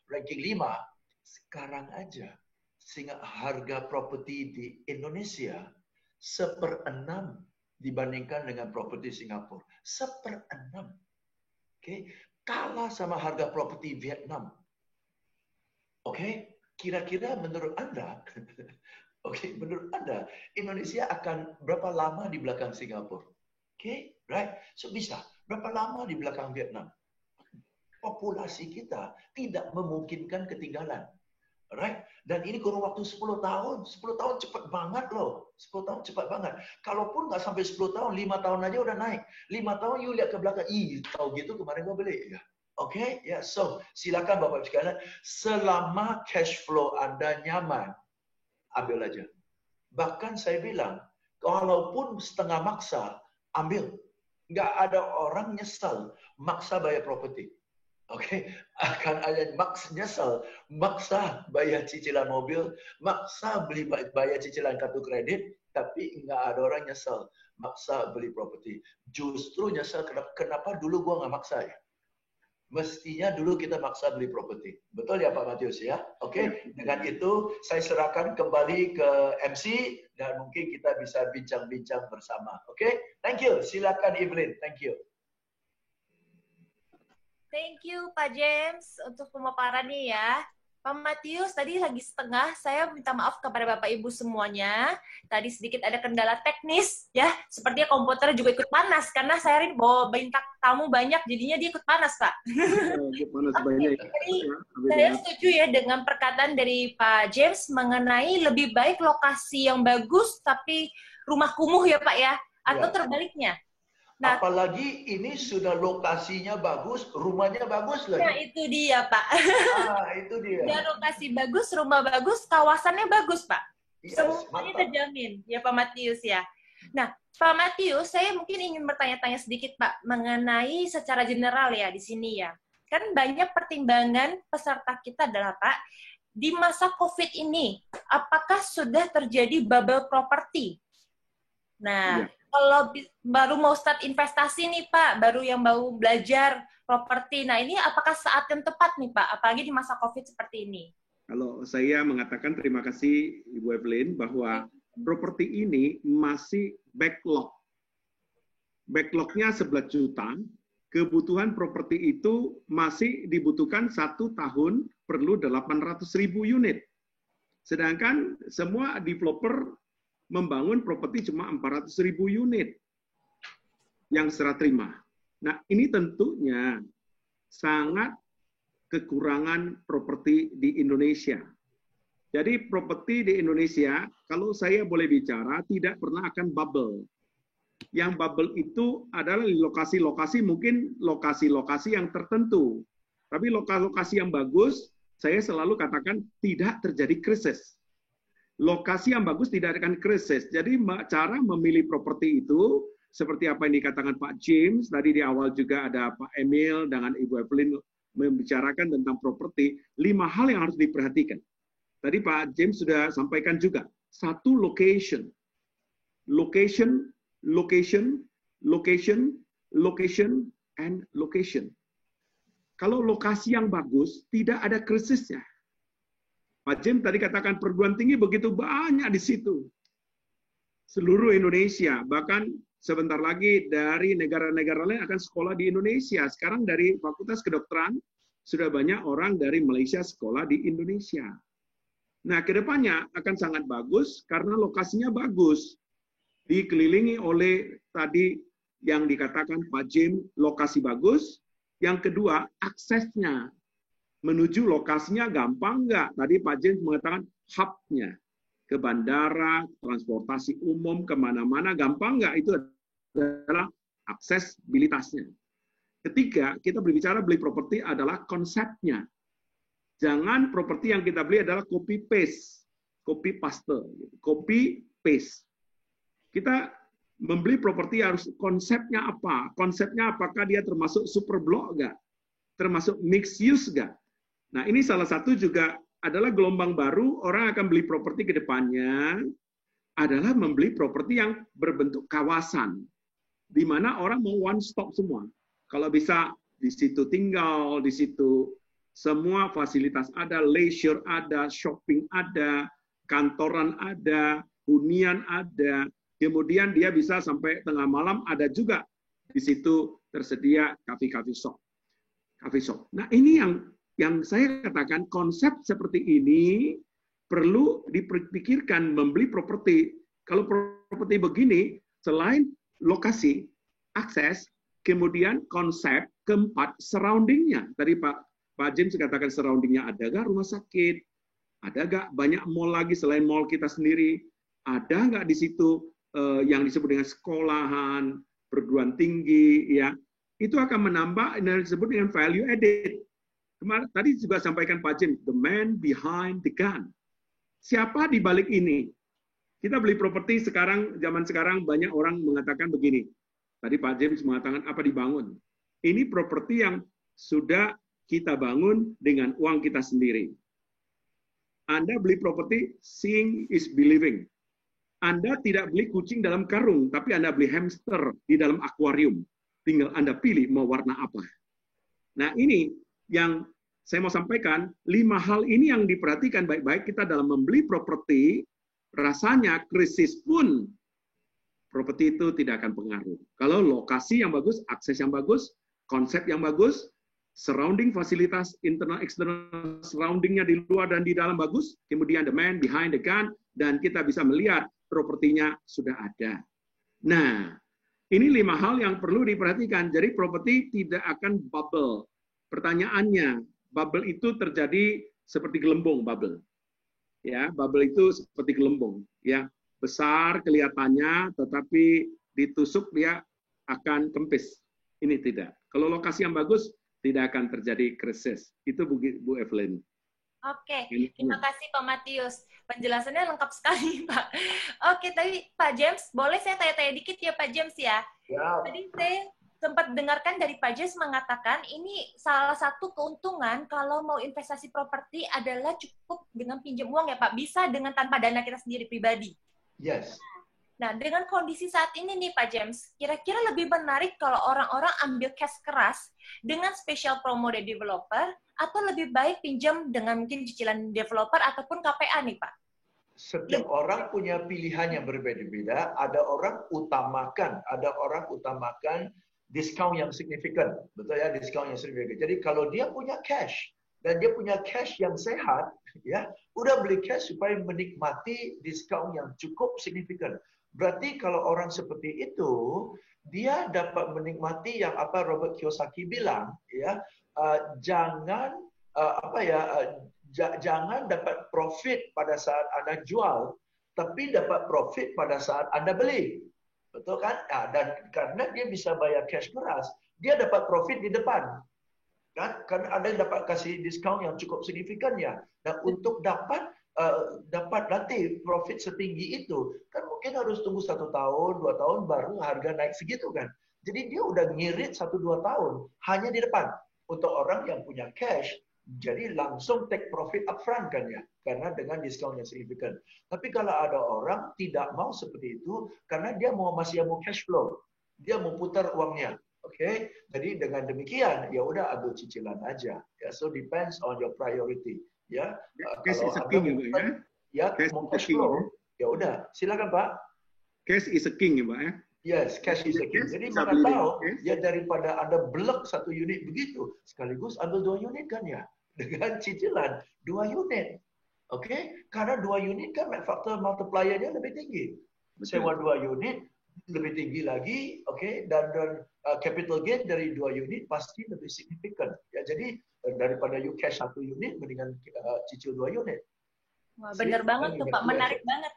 ranking 5. Sekarang aja, sehingga harga properti di Indonesia 1/6 dibandingkan dengan properti Singapura. 1/6. Oke, kalah sama harga properti Vietnam. Oke, kira-kira menurut Anda, menurut Anda, Indonesia akan berapa lama di belakang Singapura? Oke, right? So bisa. Berapa lama di belakang Vietnam? Populasi kita tidak memungkinkan ketinggalan. Right? Dan ini kurun waktu 10 tahun. 10 tahun cepat banget loh. 10 tahun cepat banget. Kalaupun nggak sampai 10 tahun, 5 tahun aja udah naik. 5 tahun you lihat ke belakang, tahu gitu kemarin gua beli. Ya. Oke, ya. So, silakan Bapak sekalian, selama cash flow Anda nyaman, ambil aja. Bahkan saya bilang, kalaupun setengah maksa, ambil. Nggak ada orang nyesal maksa bayar properti. Oke, akan ada nyesel, maksa bayar cicilan mobil, maksa bayar cicilan kartu kredit, tapi nggak ada orang nyesel, maksa beli properti. Justru nyesel kenapa dulu gua nggak maksa ya? Mestinya dulu kita maksa beli properti. Betul ya Pak Matius ya? Oke, dengan itu saya serahkan kembali ke MC dan mungkin kita bisa bincang-bincang bersama. Oke, thank you. Silakan Evelyn, thank you. Thank you Pak James untuk pemaparannya ya. Pak Matius, tadi lagi setengah, saya minta maaf kepada Bapak Ibu semuanya. Tadi sedikit ada kendala teknis, ya. Sepertinya komputer juga ikut panas, karena saya ini bawa bintang tamu banyak, jadinya dia ikut panas, Pak. Panas banyak. Saya setuju ya dengan perkataan dari Pak James mengenai lebih baik lokasi yang bagus, tapi rumah kumuh ya Pak ya, atau terbaliknya. Nah, apalagi ini sudah lokasinya bagus, rumahnya bagus lagi. Nah, itu dia, Pak. Itu dia. Sudah lokasi bagus, rumah bagus, kawasannya bagus, Pak. Yes, semuanya terjamin, ya Pak Matius ya. Nah, Pak Matius, saya mungkin ingin bertanya-tanya sedikit, Pak, mengenai secara general ya di sini ya. Kan banyak pertimbangan peserta kita adalah, Pak, di masa COVID ini, apakah sudah terjadi bubble property? Nah, kalau baru mau start investasi nih Pak, baru yang mau belajar properti, nah ini apakah saat yang tepat nih Pak, apalagi di masa COVID seperti ini? Kalau saya mengatakan terima kasih Ibu Evelyn bahwa properti ini masih backlog. Backlognya 11 juta, kebutuhan properti itu masih dibutuhkan 1 tahun perlu 800.000 unit. Sedangkan semua developer membangun properti cuma 400.000 unit yang serah terima. Nah, ini tentunya sangat kekurangan properti di Indonesia. Jadi properti di Indonesia, kalau saya boleh bicara, tidak pernah akan bubble. Yang bubble itu adalah lokasi-lokasi, mungkin lokasi-lokasi yang tertentu. Tapi lokasi yang bagus, saya selalu katakan tidak terjadi krisis. Lokasi yang bagus tidak akan krisis. Jadi cara memilih properti itu, seperti apa yang dikatakan Pak James, tadi di awal juga ada Pak Emil dengan Ibu Evelyn membicarakan tentang properti, 5 hal yang harus diperhatikan. Tadi Pak James sudah sampaikan juga. 1, location. Location, location, location, location, and location. Kalau lokasi yang bagus, tidak ada krisisnya. Pak James tadi katakan perguruan tinggi begitu banyak di situ. Seluruh Indonesia, bahkan sebentar lagi dari negara-negara lain akan sekolah di Indonesia. Sekarang dari Fakultas Kedokteran, sudah banyak orang dari Malaysia sekolah di Indonesia. Nah, kedepannya akan sangat bagus karena lokasinya bagus. Dikelilingi oleh tadi yang dikatakan Pak James, lokasi bagus. Yang kedua, aksesnya. Menuju lokasinya gampang nggak? Tadi Pak James mengatakan hub-nya. Ke bandara, transportasi umum, kemana-mana, gampang nggak? Itu adalah aksesibilitasnya. Ketiga, kita berbicara beli properti adalah konsepnya. Jangan properti yang kita beli adalah copy-paste. Copy-paste. Copy-paste. Kita membeli properti harus konsepnya apa? Konsepnya apakah dia termasuk super block nggak? Termasuk mixed use nggak? Nah, ini salah satu juga adalah gelombang baru, orang akan beli properti ke depannya, adalah membeli properti yang berbentuk kawasan, di mana orang mau one stop semua. Kalau bisa di situ tinggal, di situ semua fasilitas ada, leisure ada, shopping ada, kantoran ada, hunian ada, kemudian dia bisa sampai tengah malam ada juga di situ tersedia cafe shop. Nah, ini yang saya katakan konsep seperti ini perlu dipikirkan membeli properti. Kalau properti begini, selain lokasi, akses, kemudian konsep, keempat, surrounding-nya. Tadi Pak James katakan surrounding-nya ada nggak rumah sakit? Ada nggak banyak mall lagi selain mall kita sendiri? Ada nggak di situ yang disebut dengan sekolahan, perguruan tinggi, ya? Itu akan menambah yang disebut dengan value added. Kemarin tadi juga sampaikan Pak James, the man behind the gun. Siapa di balik ini? Kita beli properti sekarang, zaman sekarang banyak orang mengatakan begini. Tadi Pak James mengatakan apa dibangun. Ini properti yang sudah kita bangun dengan uang kita sendiri. Anda beli properti, seeing is believing. Anda tidak beli kucing dalam karung, tapi Anda beli hamster di dalam akuarium. Tinggal Anda pilih mau warna apa. Nah, ini yang saya mau sampaikan, 5 hal ini yang diperhatikan baik-baik kita dalam membeli properti, rasanya krisis pun properti itu tidak akan pengaruh. Kalau lokasi yang bagus, akses yang bagus, konsep yang bagus, surrounding fasilitas internal eksternal surroundingnya di luar dan di dalam bagus, kemudian the man behind the gun, dan kita bisa melihat propertinya sudah ada. Nah, ini 5 hal yang perlu diperhatikan. Jadi properti tidak akan bubble. Pertanyaannya, bubble itu terjadi seperti gelembung bubble. Ya, bubble itu seperti gelembung, ya. Besar kelihatannya, tetapi ditusuk dia akan kempis. Ini tidak. Kalau lokasi yang bagus, tidak akan terjadi krisis. Itu Bu Evelyn. Oke, terima kasih Pak Matius. Penjelasannya lengkap sekali, Pak. Oke, tapi Pak James, boleh saya tanya-tanya dikit ya Pak James ya? Ya. Tadi saya sempat dengarkan dari Pak James mengatakan ini salah satu keuntungan kalau mau investasi properti adalah cukup dengan pinjam uang ya Pak, bisa dengan tanpa dana kita sendiri pribadi. Yes. Nah, dengan kondisi saat ini nih Pak James, kira-kira lebih menarik kalau orang-orang ambil cash keras dengan special promo dari developer, atau lebih baik pinjam dengan mungkin cicilan developer ataupun KPA nih Pak? Setiap orang punya pilihan yang berbeda-beda. Ada orang utamakan diskon yang signifikan. Betul ya, diskon yang signifikan. Jadi kalau dia punya cash, dan dia punya cash yang sehat, ya, udah beli cash supaya menikmati diskon yang cukup signifikan. Berarti kalau orang seperti itu, dia dapat menikmati yang apa Robert Kiyosaki bilang, ya, jangan jangan dapat profit pada saat Anda jual, tapi dapat profit pada saat Anda beli. Betul kan? Nah, dan karena dia bisa bayar cash keras, dia dapat profit di depan. Kan? Karena Anda dapat kasih diskon yang cukup signifikan ya. Dan untuk dapat nanti profit setinggi itu, kan mungkin harus tunggu 1 tahun, 2 tahun baru harga naik segitu kan. Jadi dia udah ngirit 1-2 tahun hanya di depan. Untuk orang yang punya cash, jadi langsung take profit upfront kan ya, karena dengan diskon yang signifikan. Tapi kalau ada orang tidak mau seperti itu, karena dia masih mau cash flow, dia mau putar uangnya. Oke, jadi dengan demikian ya udah ambil cicilan aja. Ya, so depends on your priority. Ya, cash is a king ya, mau cash flow, ya udah, silakan Pak. Cash is a king ya Pak ya. Yes, cash is a king. Jadi mana tahu ya daripada Anda blek 1 unit begitu, sekaligus ambil 2 unit kan ya, dengan cicilan 2 unit. Oke, karena 2 unit kan faktor multiplier-nya lebih tinggi. Sewa 2 unit lebih tinggi lagi, oke, dan capital gain dari 2 unit pasti lebih signifikan. Ya, jadi daripada you cash 1 unit, mendingan cicil 2 unit. Wah, bener banget tuh Pak, menarik banget.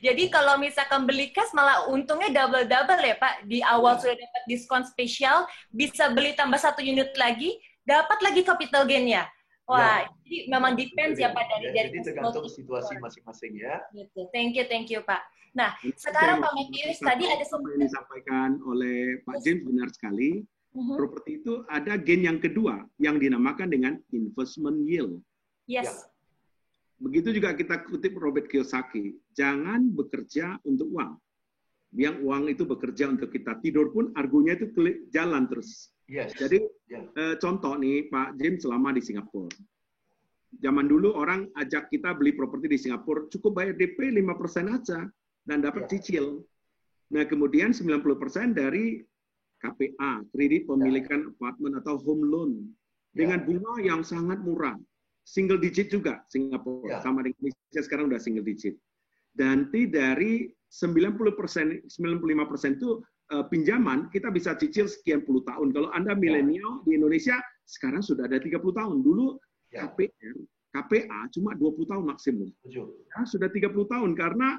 Jadi kalau misalkan beli cash malah untungnya double-double ya Pak. Di awal sudah dapat diskon spesial, bisa beli tambah 1 unit lagi, dapat lagi capital gain-nya. Wah, jadi memang depends ya Pak dari jadi tergantung situasi masing-masing ya. Gitu. Thank you Pak. Nah, sekarang Pak Matius tadi ada yang disampaikan oleh Pak James benar sekali. Properti itu ada gain yang kedua yang dinamakan dengan investment yield. Yes. Ya. Begitu juga kita kutip Robert Kiyosaki, jangan bekerja untuk uang. Yang uang itu bekerja untuk kita. Tidur pun argonya itu jalan terus. Yes. Jadi contoh nih Pak James selama di Singapura. Zaman dulu orang ajak kita beli properti di Singapura, cukup bayar DP 5% aja dan dapat cicil. Nah, kemudian 90% dari KPA, kredit pemilikan apartemen atau home loan dengan bunga yang sangat murah. Single digit juga Singapura, sama dengan Indonesia sekarang udah single digit. Dan dari 90%, 95% itu pinjaman, kita bisa cicil sekian puluh tahun. Kalau Anda milenial di Indonesia, sekarang sudah ada 30 tahun. Dulu KPA cuma 20 tahun maksimum. Ya, sudah 30 tahun, karena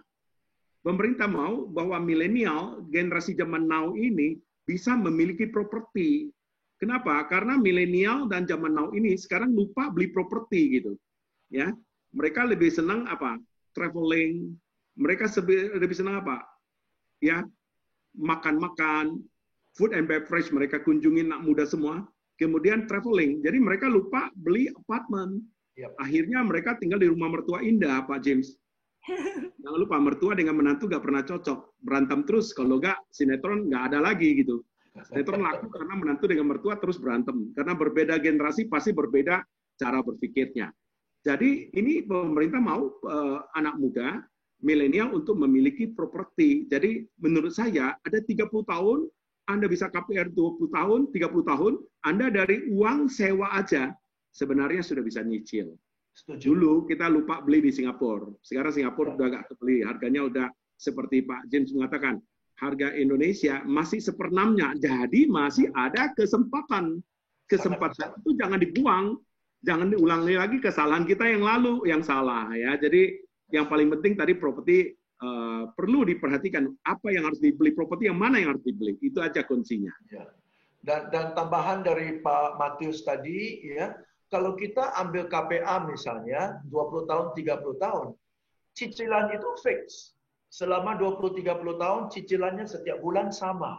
pemerintah mau bahwa milenial, generasi zaman now ini, bisa memiliki properti. Kenapa? Karena milenial dan zaman now ini sekarang lupa beli properti gitu. Ya, mereka lebih senang apa? Traveling. Mereka lebih senang apa? Ya, makan-makan, food and beverage mereka kunjungin anak muda semua. Kemudian traveling. Jadi mereka lupa beli apartemen. Akhirnya mereka tinggal di rumah mertua indah, Pak James. Jangan lupa, mertua dengan menantu nggak pernah cocok. Berantem terus, kalau nggak sinetron nggak ada lagi gitu. Sinetron laku karena menantu dengan mertua terus berantem. Karena berbeda generasi pasti berbeda cara berpikirnya. Jadi ini pemerintah mau anak muda, milenial untuk memiliki properti. Jadi menurut saya ada 30 tahun Anda bisa KPR 20 tahun, 30 tahun, Anda dari uang sewa aja sebenarnya sudah bisa nyicil. Dulu kita lupa beli di Singapura. Sekarang Singapura udah nggak kebeli. Harganya udah seperti Pak James mengatakan, harga Indonesia masih seperenamnya. Jadi masih ada kesempatan. Kesempatan itu jangan dibuang. Jangan diulangi lagi kesalahan kita yang lalu yang salah ya. Jadi yang paling penting tadi properti perlu diperhatikan apa yang harus dibeli, properti yang mana yang harus dibeli. Itu aja kuncinya. Ya. Dan tambahan dari Pak Matius tadi ya, kalau kita ambil KPA misalnya 20 tahun, 30 tahun, cicilan itu fix. Selama 20-30 tahun cicilannya setiap bulan sama.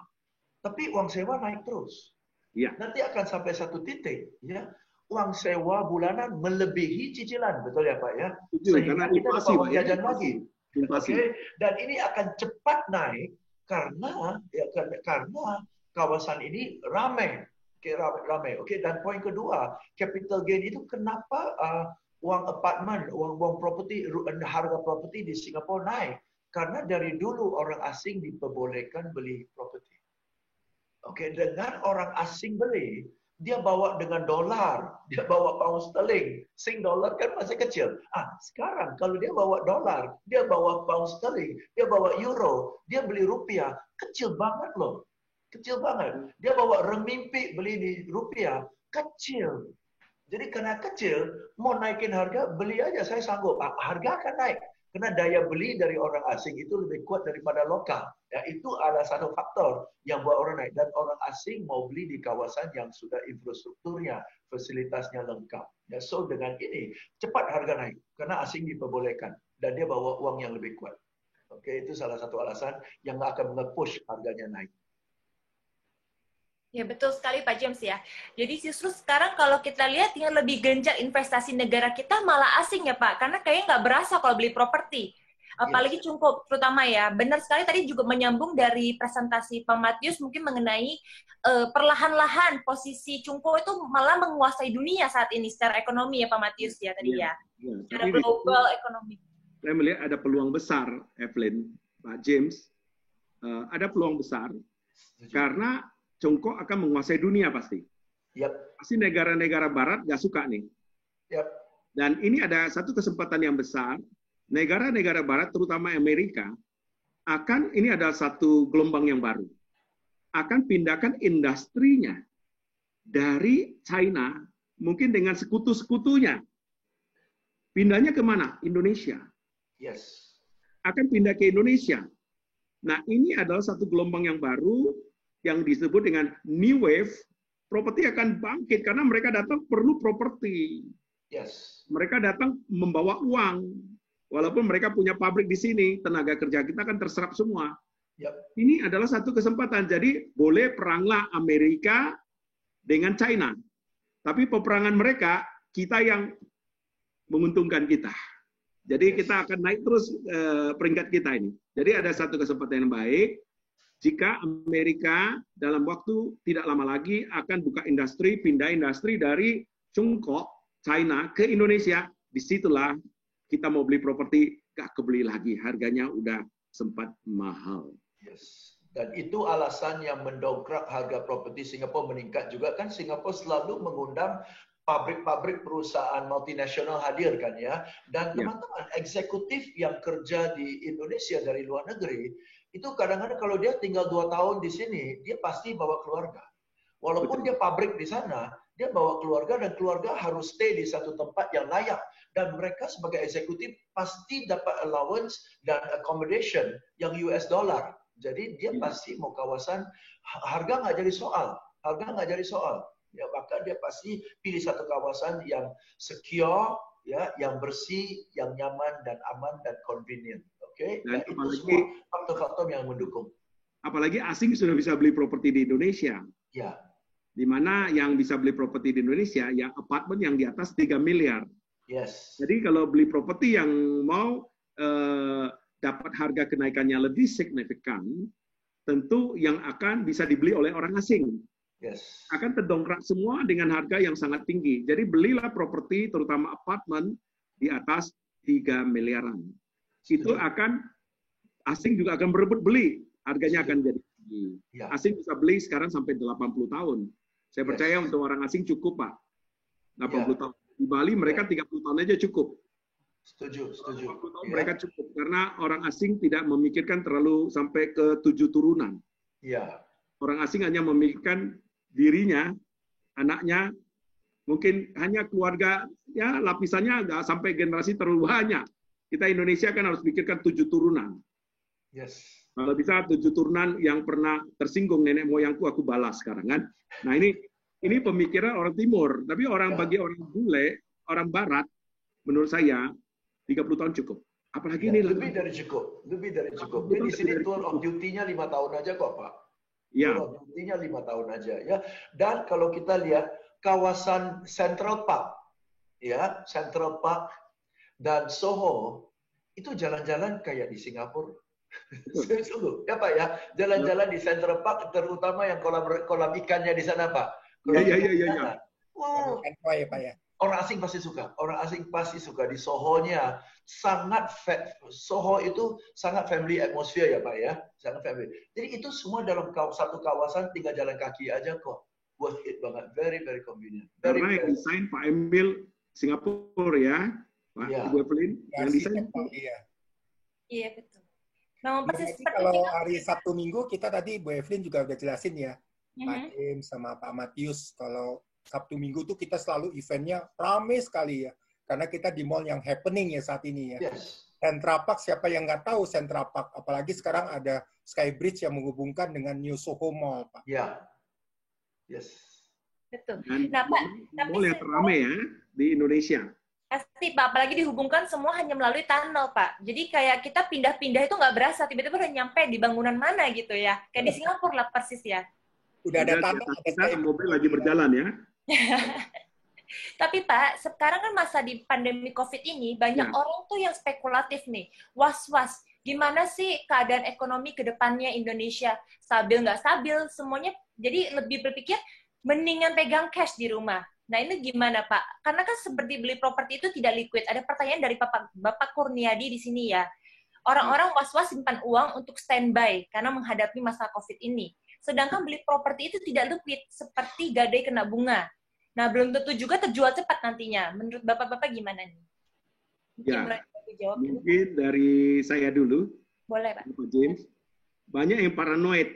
Tapi uang sewa naik terus. Ya. Nanti akan sampai satu titik ya, uang sewa bulanan melebihi cicilan, betul ya Pak ya? Sehingga kita dapat uang jajan lagi. Oke, dan ini akan cepat naik karena kawasan ini ramai. Oke, dan poin kedua, capital gain itu kenapa uang apartemen, uang properti, harga properti di Singapura naik? Karena dari dulu orang asing diperbolehkan beli properti. Oke, dengan orang asing beli, dia bawa dengan dolar, dia bawa pound sterling. Sing dollar kan masih kecil. Sekarang kalau dia bawa dolar, dia bawa pound sterling, dia bawa euro, dia beli rupiah, kecil banget loh. Kecil banget. Dia bawa renminbi beli di rupiah, kecil. Jadi karena kecil, mau naikin harga, beli aja, saya sanggup. Harga akan naik. Karena daya beli dari orang asing itu lebih kuat daripada lokal. Ya, itu adalah satu faktor yang buat orang naik. Dan orang asing mau beli di kawasan yang sudah infrastrukturnya, fasilitasnya lengkap. Ya, so dengan ini, cepat harga naik. Karena asing diperbolehkan. Dan dia bawa uang yang lebih kuat. Oke, itu salah satu alasan yang akan nge-push harganya naik. Ya betul sekali Pak James ya. Jadi justru sekarang kalau kita lihat yang lebih gencar investasi negara kita malah asing ya Pak. Karena kayaknya nggak berasa kalau beli properti. Apalagi Cungko terutama ya. Benar sekali tadi juga menyambung dari presentasi Pak Matius mungkin mengenai perlahan-lahan posisi Cungko itu malah menguasai dunia saat ini secara ekonomi ya Pak Matius ya tadi ya. Secara global ekonomi. Saya melihat ada peluang besar, Evelyn, Pak James. Ada peluang besar karena Cungko akan menguasai dunia pasti. Pasti negara-negara barat nggak suka nih. Dan ini ada satu kesempatan yang besar. Negara-negara barat, terutama Amerika, ini ada satu gelombang yang baru. Akan pindahkan industrinya dari China, mungkin dengan sekutu-sekutunya. Pindahnya kemana? Indonesia. Akan pindah ke Indonesia. Nah, ini adalah satu gelombang yang baru, yang disebut dengan new wave, properti akan bangkit karena mereka datang perlu properti. Mereka datang membawa uang. Walaupun mereka punya pabrik di sini, tenaga kerja kita kan terserap semua. Ini adalah satu kesempatan. Jadi boleh peranglah Amerika dengan China. Tapi peperangan mereka, kita yang menguntungkan kita. Jadi kita akan naik terus peringkat kita ini. Jadi ada satu kesempatan yang baik. Jika Amerika dalam waktu tidak lama lagi akan buka industri, pindah industri dari Cungko, China ke Indonesia, disitulah kita mau beli properti, gak kebeli lagi. Harganya udah sempat mahal. Dan itu alasan yang mendongkrak harga properti Singapura meningkat juga kan. Singapura selalu mengundang pabrik-pabrik perusahaan multinasional hadir kan ya. Dan teman-teman eksekutif yang kerja di Indonesia dari luar negeri, itu kadang-kadang kalau dia tinggal 2 tahun di sini, dia pasti bawa keluarga. Walaupun dia pabrik di sana, dia bawa keluarga dan keluarga harus stay di satu tempat yang layak. Dan mereka sebagai eksekutif pasti dapat allowance dan accommodation yang US dollar. Jadi dia pasti mau kawasan, harga nggak jadi soal. Harga nggak jadi soal. Ya, maka dia pasti pilih satu kawasan yang secure, ya, yang bersih, yang nyaman dan aman dan convenient. Nah, itu semua faktor-faktor yang mendukung. Apalagi asing sudah bisa beli properti di Indonesia. Di mana yang bisa beli properti di Indonesia, yang apartemen yang di atas 3 miliar. Jadi kalau beli properti yang mau dapat harga kenaikannya lebih signifikan, tentu yang akan bisa dibeli oleh orang asing. Akan terdongkrak semua dengan harga yang sangat tinggi. Jadi belilah properti, terutama apartemen, di atas 3 miliaran. Itu akan asing juga akan berebut beli, harganya akan jadi. Ya. Asing bisa beli sekarang sampai 80 tahun. Saya percaya untuk orang asing cukup, Pak. 80 tahun. Di Bali mereka 30 tahun aja cukup. Setuju. 80 tahun mereka cukup. Karena orang asing tidak memikirkan terlalu sampai ke 7 turunan. Iya. Orang asing hanya memikirkan dirinya, anaknya, mungkin hanya keluarga, ya lapisannya nggak sampai generasi terlalu banyak. Kita Indonesia kan harus pikirkan 7 turunan. Yes. Kalau bisa 7 turunan yang pernah tersinggung nenek moyangku, aku balas sekarang kan. Nah ini pemikiran orang Timur. Tapi bagi orang bule, orang Barat, menurut saya 30 tahun cukup. Apalagi ini lebih dari cukup. Di sini tour of duty-nya 5 tahun aja kok, Pak. Ya. Tour of duty-nya 5 tahun aja ya. Dan kalau kita lihat kawasan Central Park, ya, Central Park dan Soho itu jalan-jalan kayak di Singapura. Sungguh, ya Pak ya, jalan-jalan di Central Park, terutama yang kolam ikannya di sana, Pak. Iya. Wow. Ya, Pak ya. Orang asing pasti suka. Di Soho-nya Soho itu sangat family atmosphere ya Pak ya, sangat family. Jadi itu semua dalam satu kawasan, tinggal jalan kaki aja kok. Worth it banget, very very convenient. Karena yang desain Pak Emil Singapura ya, Pak Ibu Evelyn, yang desain Pak. Iya betul. Nah, persis seperti kalau hari Sabtu Minggu kita tadi Bu Evelyn juga udah jelasin ya, Pak James sama Pak Matius, kalau Sabtu Minggu tuh kita selalu eventnya rame sekali ya. Karena kita di mall yang happening ya saat ini ya. Yes. Central Park, siapa yang nggak tahu Central Park. Apalagi sekarang ada Skybridge yang menghubungkan dengan New Soho Mall, Pak. Ya. Yes. Betul. Nah, Pak, mall yang terame ya di Indonesia. Pasti, Pak. Apalagi dihubungkan semua hanya melalui tunnel, Pak. Jadi kayak kita pindah-pindah itu nggak berasa. Tiba-tiba udah nyampe di bangunan mana gitu ya. Kayak di Singapura lah persis ya. Udah ada tunnel. Kita mobil lagi berjalan ya. Tapi Pak, sekarang kan masa di pandemi COVID ini, banyak orang tuh yang spekulatif nih, was-was. Gimana sih keadaan ekonomi ke depannya Indonesia? Stabil nggak stabil? Semuanya jadi lebih berpikir, mendingan pegang cash di rumah. Nah ini gimana Pak? Karena kan seperti beli properti itu tidak liquid. Ada pertanyaan dari Bapak Kurniadi di sini ya. Orang-orang was-was simpan uang untuk standby karena menghadapi masa COVID ini. Sedangkan beli properti itu tidak liquid, seperti gadai kena bunga. Nah, belum tentu juga terjual cepat nantinya. Menurut Bapak-Bapak gimana nih? Mungkin dari saya dulu. Boleh, Pak. Pak James. Banyak yang paranoid.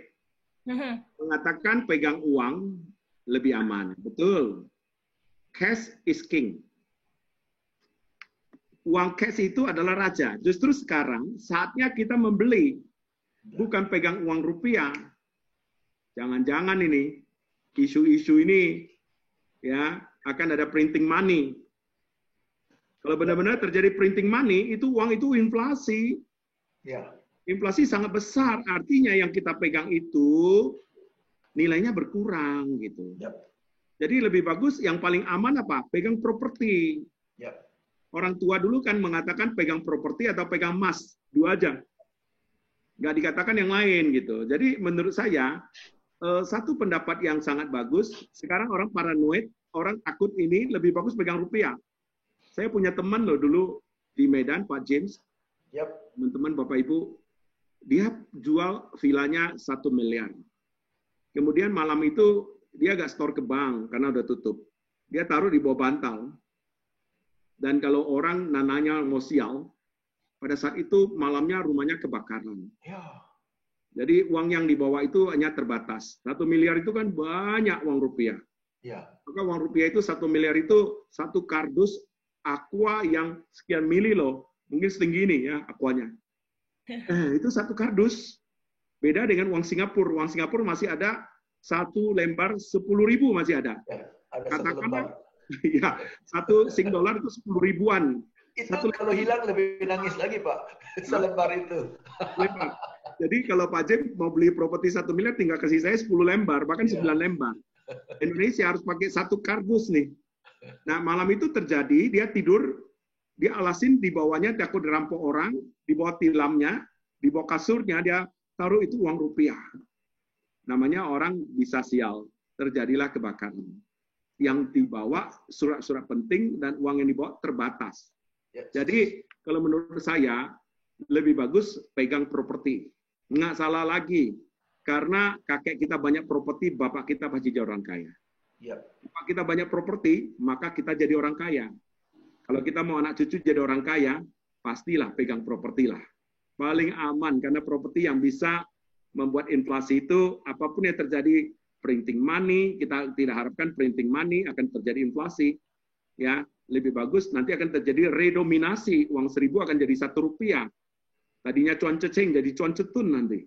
Mengatakan pegang uang lebih aman. Betul. Cash is king. Uang cash itu adalah raja. Justru sekarang saatnya kita membeli. Bukan pegang uang rupiah. Jangan-jangan ini, isu-isu ini, ya akan ada printing money. Kalau benar-benar terjadi printing money, itu uang itu inflasi. Ya. Inflasi sangat besar, artinya yang kita pegang itu nilainya berkurang gitu. Yep. Jadi lebih bagus yang paling aman apa? Pegang properti. Yep. Orang tua dulu kan mengatakan pegang properti atau pegang emas, dua aja. Nggak dikatakan yang lain gitu. Jadi menurut saya satu pendapat yang sangat bagus. Sekarang orang paranoid, orang takut ini lebih bagus pegang rupiah. Saya punya teman loh dulu di Medan, Pak James. Yep. Teman-teman Bapak Ibu, dia jual vilanya 1 miliar. Kemudian malam itu dia nggak store ke bank karena udah tutup. Dia taruh di bawah bantal. Dan kalau orang nananya mau sial, pada saat itu malamnya rumahnya kebakaran. Ya. Jadi uang yang dibawa itu hanya terbatas. 1 miliar itu kan banyak uang rupiah. Ya. Maka uang rupiah itu 1 miliar itu satu kardus aqua yang sekian mili loh. Mungkin setinggi ini ya aquanya. Itu satu kardus. Beda dengan uang Singapura. Uang Singapura masih ada satu lembar 10.000 masih ada. Ya, ada katakanlah, ya, satu sing dolar itu 10 ribuan. Itu kalau hilang lebih nangis lagi Pak. Selembar itu. Lembar. Jadi kalau Pak James mau beli properti 1 miliar, tinggal kasih saya 10 lembar, bahkan 9 lembar. Indonesia harus pakai satu kardus nih. Nah malam itu terjadi, dia tidur, dia alasin di bawahnya takut dirampok orang, di bawah tilamnya, di bawah kasurnya, dia taruh itu uang rupiah. Namanya orang bisa sial, terjadilah kebakaran. Yang dibawa surat-surat penting dan uang yang dibawa terbatas. Jadi kalau menurut saya, lebih bagus pegang properti. Nggak salah lagi. karena kakek kita banyak properti, bapak kita pasti jadi orang kaya. Bapak kita banyak properti, maka kita jadi orang kaya. Kalau kita mau anak cucu jadi orang kaya, pastilah pegang properti lah. Paling aman, karena properti yang bisa membuat inflasi itu, apapun yang terjadi, printing money, kita tidak harapkan printing money, akan terjadi inflasi. Ya, lebih bagus nanti akan terjadi redominasi, uang 1.000 akan jadi Rp1. Tadinya cuan ceceng jadi cuan cetun nanti.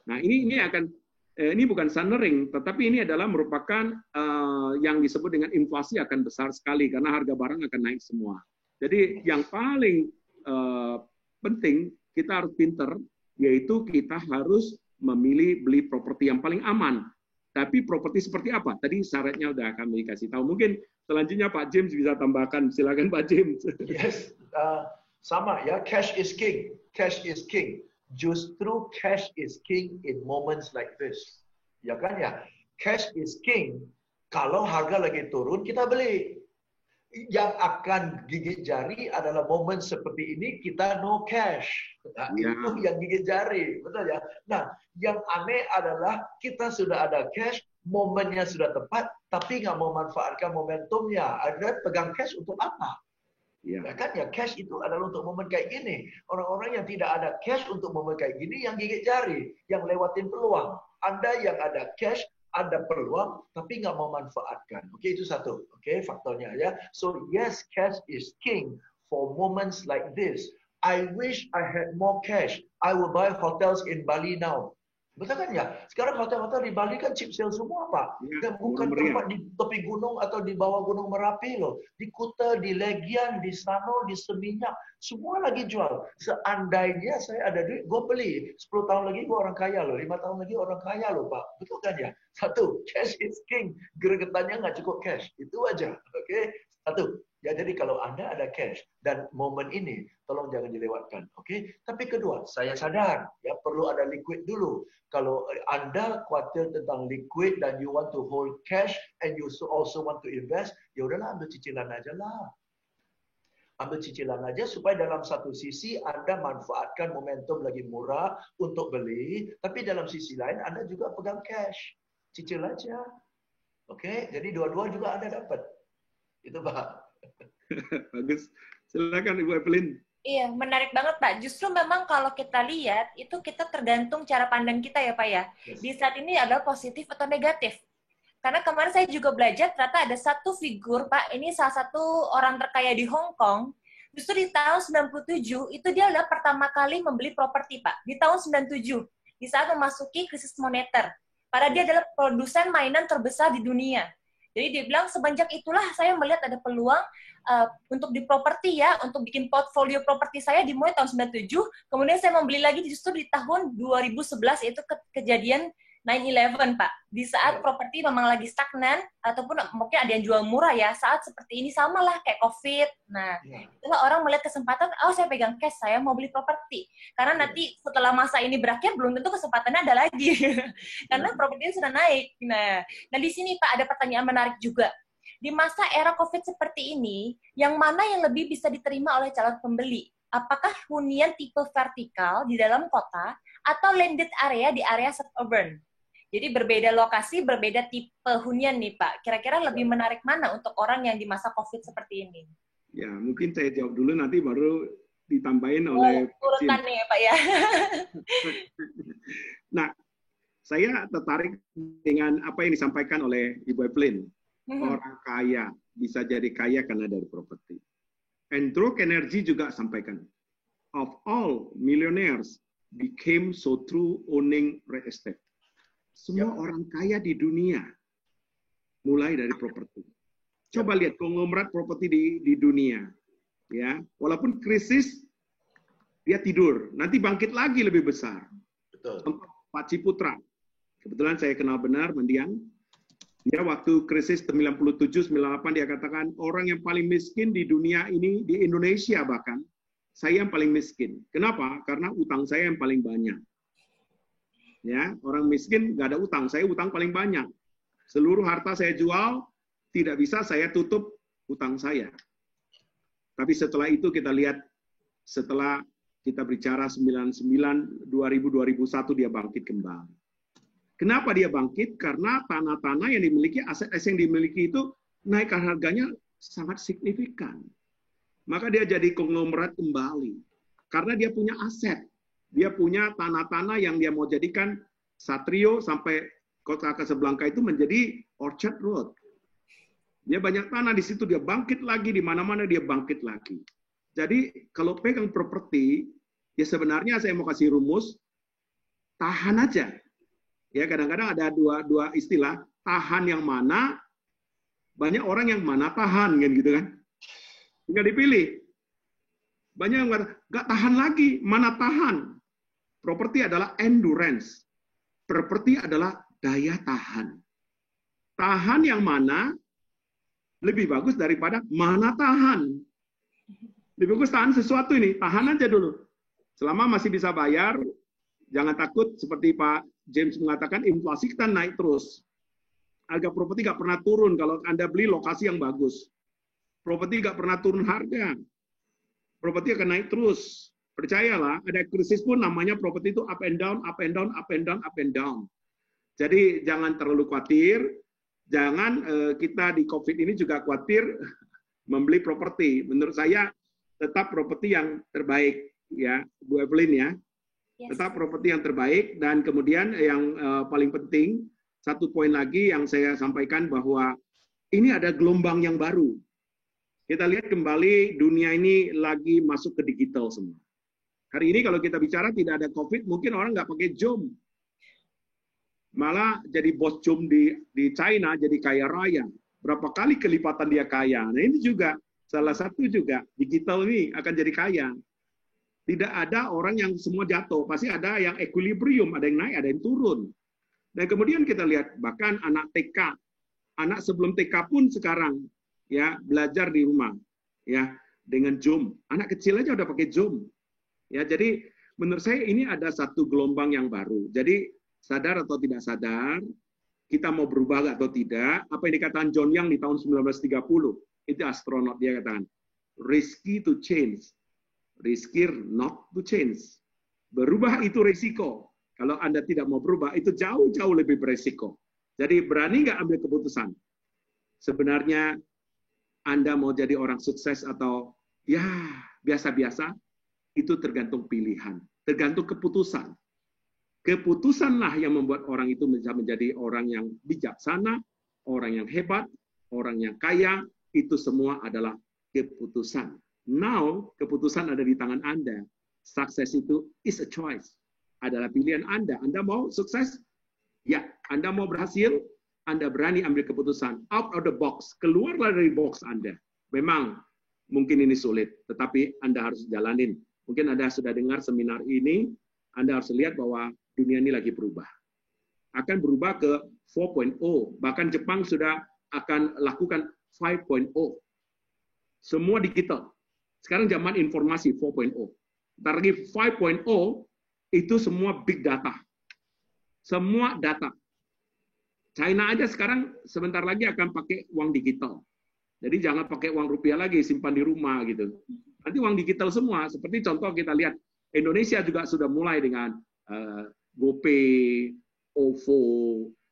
Nah, ini akan ini bukan sundering, tetapi ini adalah merupakan yang disebut dengan inflasi akan besar sekali karena harga barang akan naik semua. Jadi yang paling penting kita harus pinter, yaitu kita harus memilih beli properti yang paling aman. Tapi properti seperti apa? Tadi syaratnya udah kami kasih tahu. Mungkin selanjutnya Pak James bisa tambahkan. Silakan Pak James. Yes, sama ya. Cash is king. Cash is king. Justru cash is king in moments like this. Ya kan ya? Cash is king. Kalau harga lagi turun, kita beli. Yang akan gigit jari adalah momen seperti ini, kita no cash. Nah, itu yang gigit jari. Betul ya? Nah, yang aneh adalah kita sudah ada cash, momennya sudah tepat, tapi nggak mau manfaatkan momentumnya. Ada pegang cash untuk apa? Ya kan ya, cash itu adalah untuk momen kayak gini. Orang-orang yang tidak ada cash untuk momen kayak gini yang gigit jari, yang lewatin peluang. Anda yang ada cash, ada peluang, tapi nggak mau manfaatkan. Oke, itu satu. Oke, faktornya ya. So yes, cash is king for moments like this. I wish I had more cash. I will buy hotels in Bali now. Betul kan ya? Sekarang hotel-hotel di Bali kan cheap sale semua, Pak. Dan bukan tempat di tepi gunung atau di bawah gunung Merapi loh. Di Kuta, di Legian, di Sanur, di Seminyak, semua lagi jual. Seandainya saya ada duit, gue beli. 10 tahun lagi gue orang kaya loh. 5 tahun lagi orang kaya loh, Pak. Betul kan ya? Satu, cash is king. Geregetannya nggak cukup cash. Itu aja. Oke? Satu. Ya, jadi kalau Anda ada cash dan momen ini, tolong jangan dilewatkan. Oke? Tapi kedua, saya sadar ya perlu ada liquid dulu. Kalau Anda khawatir tentang liquid dan you want to hold cash and you also want to invest, ya udahlah ambil cicilan aja lah. Ambil cicilan aja supaya dalam satu sisi Anda manfaatkan momentum lagi murah untuk beli, tapi dalam sisi lain Anda juga pegang cash. Cicil aja. Oke? Jadi dua-dua juga Anda dapat. Itu Pak. Bagus. Silakan Ibu Evelyn. Iya, menarik banget Pak. Justru memang kalau kita lihat, itu kita tergantung cara pandang kita ya Pak ya. Yes. Di saat ini adalah positif atau negatif. Karena kemarin saya juga belajar, ternyata ada satu figur Pak, ini salah satu orang terkaya di Hong Kong, justru di tahun 97, itu dia adalah pertama kali membeli properti Pak. Di tahun 97, di saat memasuki krisis moneter. Padahal dia adalah produsen mainan terbesar di dunia. Jadi dia bilang, semenjak itulah saya melihat ada peluang untuk di properti ya, untuk bikin portfolio properti saya dimulai tahun 97, kemudian saya membeli lagi justru di tahun 2011, yaitu kejadian 9/11, Pak. Di saat properti memang lagi stagnan, ataupun mungkin ada yang jual murah ya, saat seperti ini sama lah kayak COVID. Nah, itulah orang melihat kesempatan, oh saya pegang cash, saya mau beli properti. Karena nanti setelah masa ini berakhir, belum tentu kesempatannya ada lagi. Karena propertinya sudah naik. Nah, di sini Pak, ada pertanyaan menarik juga. Di masa era COVID seperti ini, yang mana yang lebih bisa diterima oleh calon pembeli? Apakah hunian tipe vertikal di dalam kota, atau landed area di area suburban? Jadi berbeda lokasi, berbeda tipe hunian nih Pak. Kira-kira lebih menarik mana untuk orang yang di masa COVID seperti ini? Ya, mungkin saya jawab dulu, nanti baru ditambahin oleh urutannya ya Pak ya. Nah, saya tertarik dengan apa yang disampaikan oleh Ibu Evelyn. Orang kaya bisa jadi kaya karena dari properti. Andrew Carnegie juga sampaikan, of all millionaires became so through owning real estate. Semua orang kaya di dunia mulai dari properti. Coba lihat konglomerat properti di dunia, ya. Walaupun krisis, dia tidur, nanti bangkit lagi lebih besar. Betul. Pak Ciputra, kebetulan saya kenal benar mendiang. Dia waktu krisis 97-98 dia katakan orang yang paling miskin di dunia ini, di Indonesia bahkan, saya yang paling miskin. Kenapa? Karena utang saya yang paling banyak. Ya, orang miskin nggak ada utang, saya utang paling banyak. Seluruh harta saya jual, tidak bisa saya tutup utang saya. Tapi setelah itu kita lihat, setelah kita bicara 99, 2000, 2001 dia bangkit kembali. Kenapa dia bangkit? Karena tanah-tanah yang dimiliki, aset-aset yang dimiliki itu naik harganya sangat signifikan. Maka dia jadi konglomerat kembali. Karena dia punya aset. Dia punya tanah-tanah yang dia mau jadikan Satrio sampai kota Casablanca itu menjadi Orchard Road. Dia banyak tanah di situ, dia bangkit lagi, di mana-mana dia bangkit lagi. Jadi kalau pegang properti, ya sebenarnya saya mau kasih rumus, tahan aja. Ya kadang-kadang ada dua istilah, tahan yang mana, banyak orang yang mana tahan kan gitu kan. Tinggal dipilih. Banyak yang nggak tahan lagi, mana tahan. Properti adalah endurance. Properti adalah daya tahan. Tahan yang mana lebih bagus daripada mana tahan. Lebih bagus tahan sesuatu ini, tahan aja dulu. Selama masih bisa bayar, jangan takut seperti Pak James mengatakan, inflasi kita naik terus. Harga properti nggak pernah turun kalau Anda beli lokasi yang bagus. Properti nggak pernah turun harga. Properti akan naik terus. Percayalah, ada krisis pun namanya properti itu up and down, up and down, up and down, up and down. Jadi jangan terlalu khawatir. Jangan kita di COVID ini juga khawatir membeli properti. Menurut saya tetap properti yang terbaik, ya, Bu Evelyn ya. Yes. Tetap properti yang terbaik. Dan kemudian yang paling penting, satu poin lagi yang saya sampaikan bahwa ini ada gelombang yang baru. Kita lihat kembali dunia ini lagi masuk ke digital semua. Hari ini kalau kita bicara tidak ada COVID, mungkin orang nggak pakai Zoom. Malah jadi bos Zoom di China, jadi kaya raya. Berapa kali kelipatan dia kaya. Nah ini juga, salah satu juga, digital ini akan jadi kaya. Tidak ada orang yang semua jatuh, pasti ada yang equilibrium, ada yang naik, ada yang turun. Dan kemudian kita lihat, bahkan anak TK, anak sebelum TK pun sekarang, ya belajar di rumah, ya dengan Zoom. Anak kecil aja udah pakai Zoom. Ya, jadi menurut saya ini ada satu gelombang yang baru. Jadi sadar atau tidak sadar, kita mau berubah atau tidak, apa yang dikatakan John Young di tahun 1930, itu astronot dia katakan, risky to change, riskier not to change. Berubah itu risiko. Kalau Anda tidak mau berubah, itu jauh-jauh lebih berisiko. Jadi berani nggak ambil keputusan? Sebenarnya Anda mau jadi orang sukses atau ya biasa-biasa, itu tergantung pilihan, tergantung keputusan. Keputusanlah yang membuat orang itu bisa menjadi orang yang bijaksana, orang yang hebat, orang yang kaya, itu semua adalah keputusan. Now, keputusan ada di tangan Anda. Sukses itu is a choice. Adalah pilihan Anda. Anda mau sukses? Ya. Anda mau berhasil? Anda berani ambil keputusan. Out of the box. Keluarlah dari box Anda. Memang mungkin ini sulit, tetapi Anda harus jalanin. Mungkin Anda sudah dengar seminar ini, Anda harus lihat bahwa dunia ini lagi berubah. Akan berubah ke 4.0. Bahkan Jepang sudah akan lakukan 5.0. Semua digital. Sekarang zaman informasi 4.0. Ntar lagi 5.0 itu semua big data. Semua data. China aja sekarang sebentar lagi akan pakai uang digital. Jadi jangan pakai uang rupiah lagi, simpan di rumah gitu. Nanti uang digital semua. Seperti contoh kita lihat, Indonesia juga sudah mulai dengan GoPay, OVO,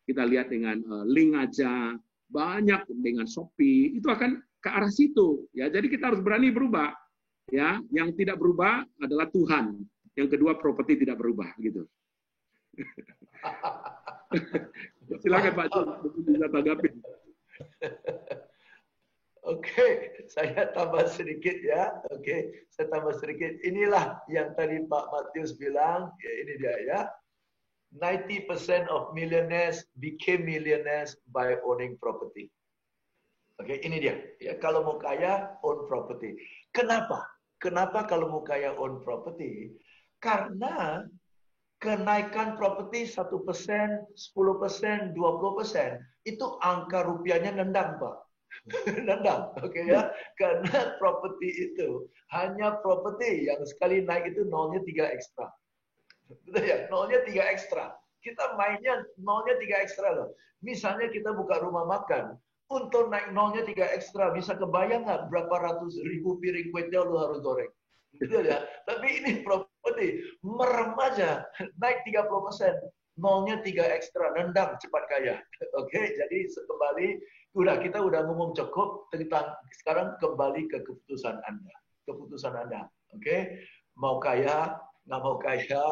kita lihat dengan Link aja, banyak dengan Shopee, itu akan ke arah situ. Ya, jadi kita harus berani berubah. Ya, yang tidak berubah adalah Tuhan. Yang kedua, properti tidak berubah gitu. Silakan Pak Jun, bisa tanggapi. Oke, saya tambah sedikit ya. Oke, saya tambah sedikit. Inilah yang tadi Pak Matius bilang, ya ini dia ya. 90% of millionaires became millionaires by owning property. Oke, ini dia. Ya, kalau mau kaya, own property. Kenapa? Kenapa kalau mau kaya own property? Karena kenaikan properti 1%, 10%, 20%, itu angka rupiahnya nendang, Pak. Nendang, oke ya, karena properti itu hanya properti yang sekali naik itu nolnya 3 ekstra, betul ya, nolnya 3 ekstra. Kita mainnya nolnya 3 ekstra loh. Misalnya kita buka rumah makan, untuk naik nolnya 3 ekstra, bisa kebayang nggak berapa ratus ribu piring kue tiaw lo harus goreng, betul ya. Tapi ini properti merem aja naik 30%, nolnya 3 ekstra, nendang cepat kaya. Oke, jadi kembali kita udah ngomong cukup tentang sekarang kembali ke keputusan Anda. Keputusan Anda. Oke, mau kaya, nggak mau kaya,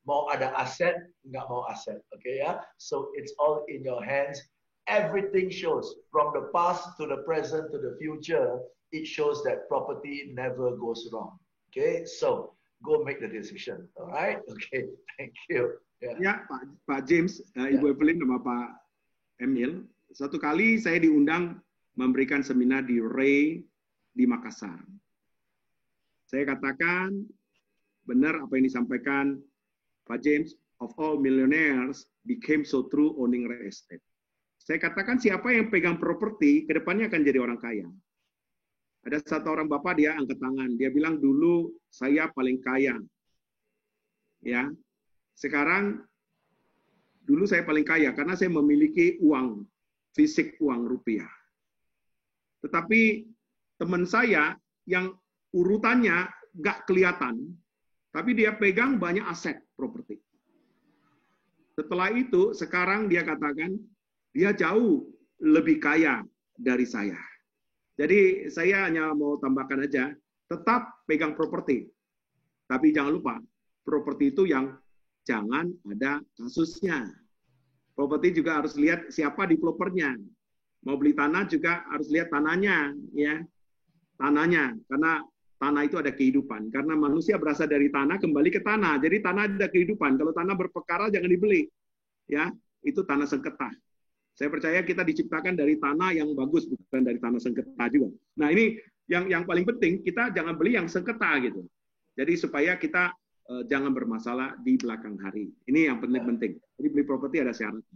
mau ada aset, nggak mau aset. Oke ya, so it's all in your hands. Everything shows from the past to the present to the future. It shows that property never goes wrong. Okay, so go make the decision. Alright, okay, thank you. Ya, Pak James, Ibu Evelyn sama Pak Emil, satu kali saya diundang memberikan seminar di Ray di Makassar. Saya katakan benar apa yang disampaikan Pak James, of all millionaires became so true owning real estate. Saya katakan siapa yang pegang properti, kedepannya akan jadi orang kaya. Ada satu orang bapak, dia angkat tangan. Dia bilang, dulu saya paling kaya. Ya, sekarang, dulu saya paling kaya karena saya memiliki uang, fisik uang rupiah. Tetapi teman saya yang urutannya nggak kelihatan, tapi dia pegang banyak aset properti. Setelah itu, sekarang dia katakan, dia jauh lebih kaya dari saya. Jadi saya hanya mau tambahkan aja, tetap pegang properti. Tapi jangan lupa, properti itu yang jangan ada kasusnya. Properti juga harus lihat siapa developernya. Mau beli tanah juga harus lihat tanahnya, ya. Tanahnya, karena tanah itu ada kehidupan. Karena manusia berasal dari tanah, kembali ke tanah. Jadi tanah ada kehidupan. Kalau tanah berperkara jangan dibeli. Ya, itu tanah sengketa. Saya percaya kita diciptakan dari tanah yang bagus, bukan dari tanah sengketa juga. Nah, ini yang paling penting, kita jangan beli yang sengketa gitu. Jadi supaya kita jangan bermasalah di belakang hari. Ini yang penting-penting. Jadi beli properti ada syaratnya.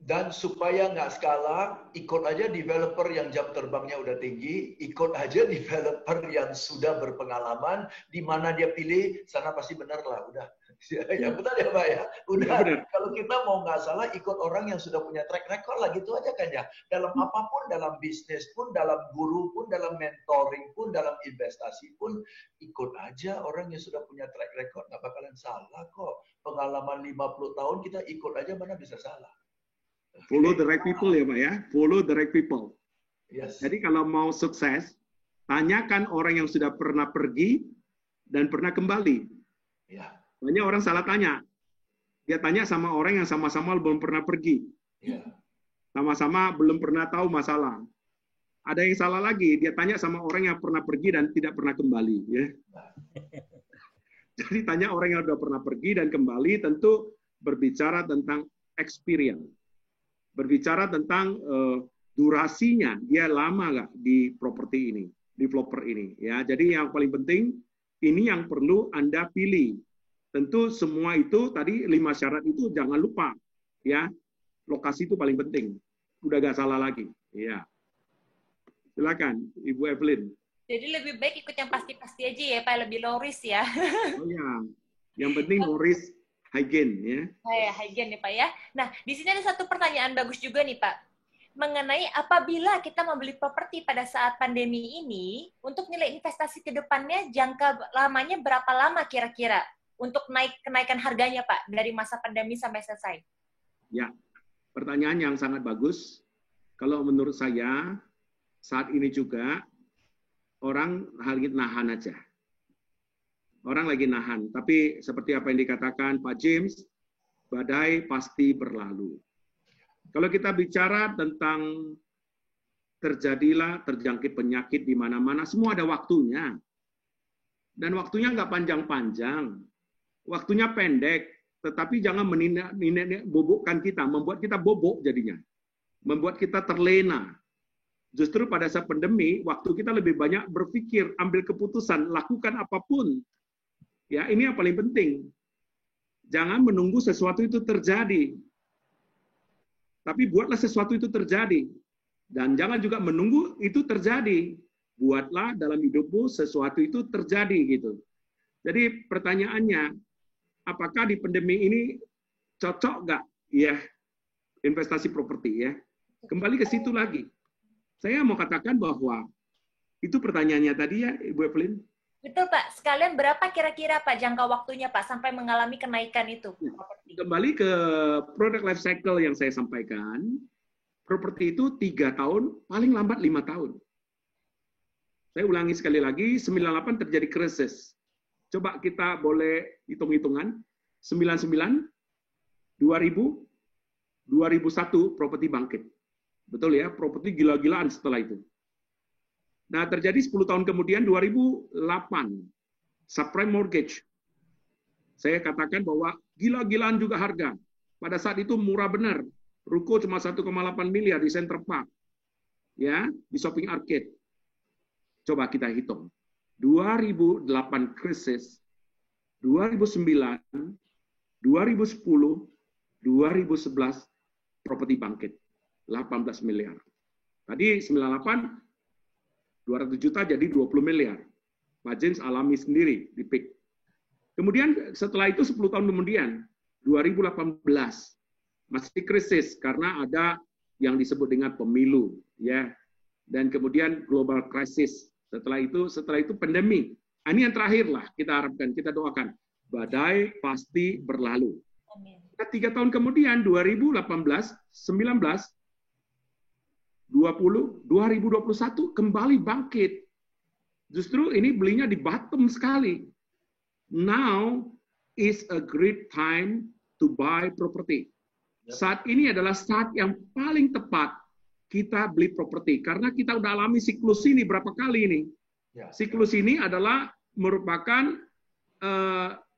Dan supaya nggak skala, ikut aja developer yang jam terbangnya udah tinggi, ikut aja developer yang sudah berpengalaman, di mana dia pilih, sana pasti benar lah, udah. Ya benar ya Pak ya? Udah, ya, kalau kita mau nggak salah, ikut orang yang sudah punya track record lah, gitu aja kan ya. Dalam apapun, dalam bisnis pun, dalam guru pun, dalam mentoring pun, dalam investasi pun, ikut aja orang yang sudah punya track record, nggak bakalan salah kok. Pengalaman 50 tahun, kita ikut aja, mana bisa salah. Follow the right people ya Pak ya, follow the right people. Yes. Jadi kalau mau sukses, tanyakan orang yang sudah pernah pergi dan pernah kembali. Ya. Banyak orang salah tanya. Dia tanya sama orang yang sama-sama belum pernah pergi. Ya. Sama-sama belum pernah tahu masalah. Ada yang salah lagi, dia tanya sama orang yang pernah pergi dan tidak pernah kembali. Ya. Jadi tanya orang yang sudah pernah pergi dan kembali, tentu berbicara tentang experience. Berbicara tentang durasinya, dia lama nggak di properti ini, developer ini. Ya, jadi yang paling penting, ini yang perlu Anda pilih. Tentu semua itu tadi 5 syarat itu jangan lupa, ya. Lokasi itu paling penting. Udah gak salah lagi. Ya. Silakan, Ibu Evelyn. Jadi lebih baik ikut yang pasti-pasti aja ya, Pak, lebih low risk ya. Oh ya, yang penting low risk, high gain ya. Oh ya, high gain nih Pak ya. Nah, di sini ada satu pertanyaan bagus juga nih Pak. Mengenai apabila kita membeli properti pada saat pandemi ini, untuk nilai investasi ke depannya jangka lamanya berapa lama kira-kira? Untuk kenaikan harganya, Pak, dari masa pandemi sampai selesai? Ya, pertanyaan yang sangat bagus. Kalau menurut saya, saat ini juga, orang lagi nahan aja. Orang lagi nahan. Tapi seperti apa yang dikatakan Pak James, badai pasti berlalu. Kalau kita bicara tentang terjadilah terjangkit penyakit di mana-mana, semua ada waktunya. Dan waktunya nggak panjang-panjang. Waktunya pendek, tetapi jangan bobokkan kita, membuat kita bobok jadinya. Membuat kita terlena. Justru pada saat pandemi, waktu kita lebih banyak berpikir, ambil keputusan, lakukan apapun. Ya, ini yang paling penting. Jangan menunggu sesuatu itu terjadi. Tapi buatlah sesuatu itu terjadi. Dan jangan juga menunggu itu terjadi. Buatlah dalam hidupmu sesuatu itu terjadi gitu. Jadi pertanyaannya, apakah di pandemi ini cocok nggak ya investasi properti ya? Kembali ke situ lagi. Saya mau katakan bahwa itu pertanyaannya tadi ya, Ibu Evelyn. Betul Pak. Sekalian berapa kira-kira Pak jangka waktunya Pak sampai mengalami kenaikan itu? Kembali ke product life cycle yang saya sampaikan, properti itu 3 tahun, paling lambat 5 tahun. Saya ulangi sekali lagi, 98 terjadi krisis. Coba kita boleh hitung-hitungan, 99, 2000, 2001 properti bangkit. Betul ya, properti gila-gilaan setelah itu. Nah, terjadi 10 tahun kemudian, 2008, subprime mortgage. Saya katakan bahwa gila-gilaan juga harga. Pada saat itu murah benar. Ruko cuma 1,8 miliar di Center Park. Ya, di shopping arcade. Coba kita hitung. 2008 krisis, 2009, 2010, 2011 properti bangkit. 18 miliar. Tadi 98 200 juta jadi 20 miliar. Pak James alami sendiri di peak. Kemudian setelah itu 10 tahun kemudian, 2018 masih krisis karena ada yang disebut dengan pemilu, ya. Dan kemudian global crisis. Setelah itu pandemi. Ini yang terakhir lah kita harapkan, kita doakan. Badai pasti berlalu. Nah, 3 tahun kemudian 2018, 19, 20, 2021 kembali bangkit. Justru ini belinya di bottom sekali. Now is a great time to buy property. Saat ini adalah saat yang paling tepat kita beli properti. Karena kita udah alami siklus ini berapa kali ini. Siklus ini adalah merupakan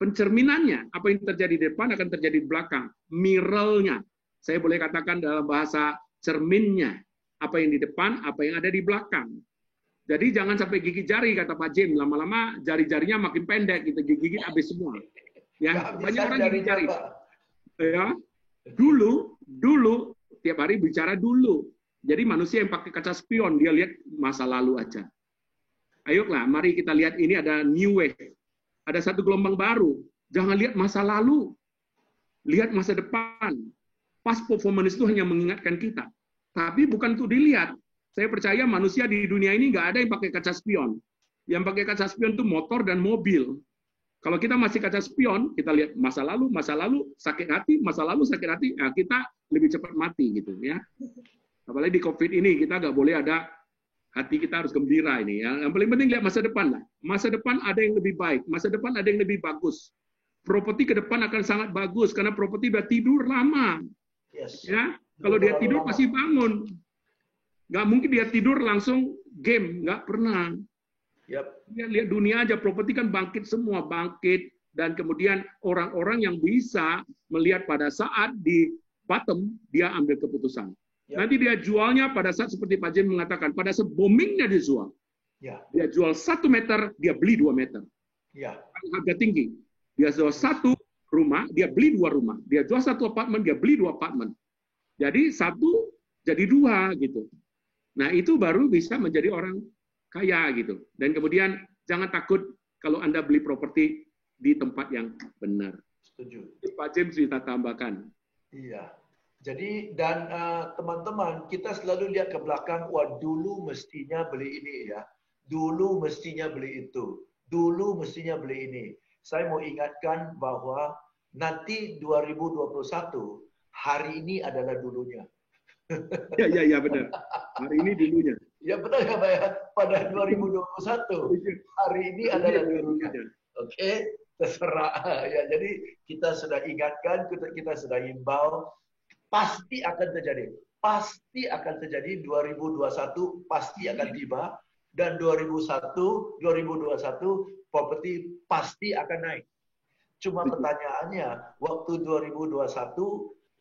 pencerminannya. Apa yang terjadi di depan akan terjadi di belakang. Mirrornya. Saya boleh katakan dalam bahasa cerminnya. Apa yang di depan, apa yang ada di belakang. Jadi jangan sampai gigit jari, kata Pak Jim. Lama-lama jari-jarinya makin pendek, kita gigit habis semua. Ya, banyak orang gigit jari. Ya, dulu tiap hari bicara dulu. Jadi manusia yang pakai kaca spion, dia lihat masa lalu aja. Ayolah, mari kita lihat ini ada new wave. Ada satu gelombang baru. Jangan lihat masa lalu. Lihat masa depan. Past performance itu hanya mengingatkan kita. Tapi bukan untuk dilihat. Saya percaya manusia di dunia ini nggak ada yang pakai kaca spion. Yang pakai kaca spion itu motor dan mobil. Kalau kita masih kaca spion, kita lihat masa lalu sakit hati, masa lalu sakit hati, ya kita lebih cepat mati gitu ya. Apalagi di COVID ini kita nggak boleh ada hati kita harus gembira ini ya. Yang paling penting lihat masa depan lah. Masa depan ada yang lebih baik, masa depan ada yang lebih bagus. Properti ke depan akan sangat bagus karena properti udah tidur lama. Yes. Ya, kalau dia tidur pasti bangun. Nggak mungkin dia tidur langsung game, nggak pernah. Yep. Lihat dunia aja, properti kan bangkit semua, bangkit. Dan kemudian orang-orang yang bisa melihat pada saat di bottom, dia ambil keputusan. Yep. Nanti dia jualnya pada saat seperti Pak Jim mengatakan, pada saat boomingnya dia jual. Yeah. Dia jual 1 meter, dia beli 2 meter. Yeah. Harga tinggi. Dia jual 1 rumah, dia beli 2 rumah. Dia jual 1 apartemen, dia beli 2 apartemen. Jadi 1 jadi 2 gitu. Nah, itu baru bisa menjadi orang kaya gitu. Dan kemudian jangan takut kalau Anda beli properti di tempat yang benar. Setuju. Pak James kita tambahkan. Iya. Jadi dan teman-teman, kita selalu lihat ke belakang, wah dulu mestinya beli ini ya. Dulu mestinya beli itu. Dulu mestinya beli ini. Saya mau ingatkan bahwa nanti 2021 hari ini adalah dulunya. Ya benar. Hari ini dulunya. Ya benar ya Pak ya. Pada 2021 hari ini adalah dulunya. Oke, terserah ya. Jadi kita sudah ingatkan, kita sudah himbau, pasti akan terjadi. Pasti akan terjadi 2021 pasti akan tiba dan 2021 properti pasti akan naik. Cuma pertanyaannya, waktu 2021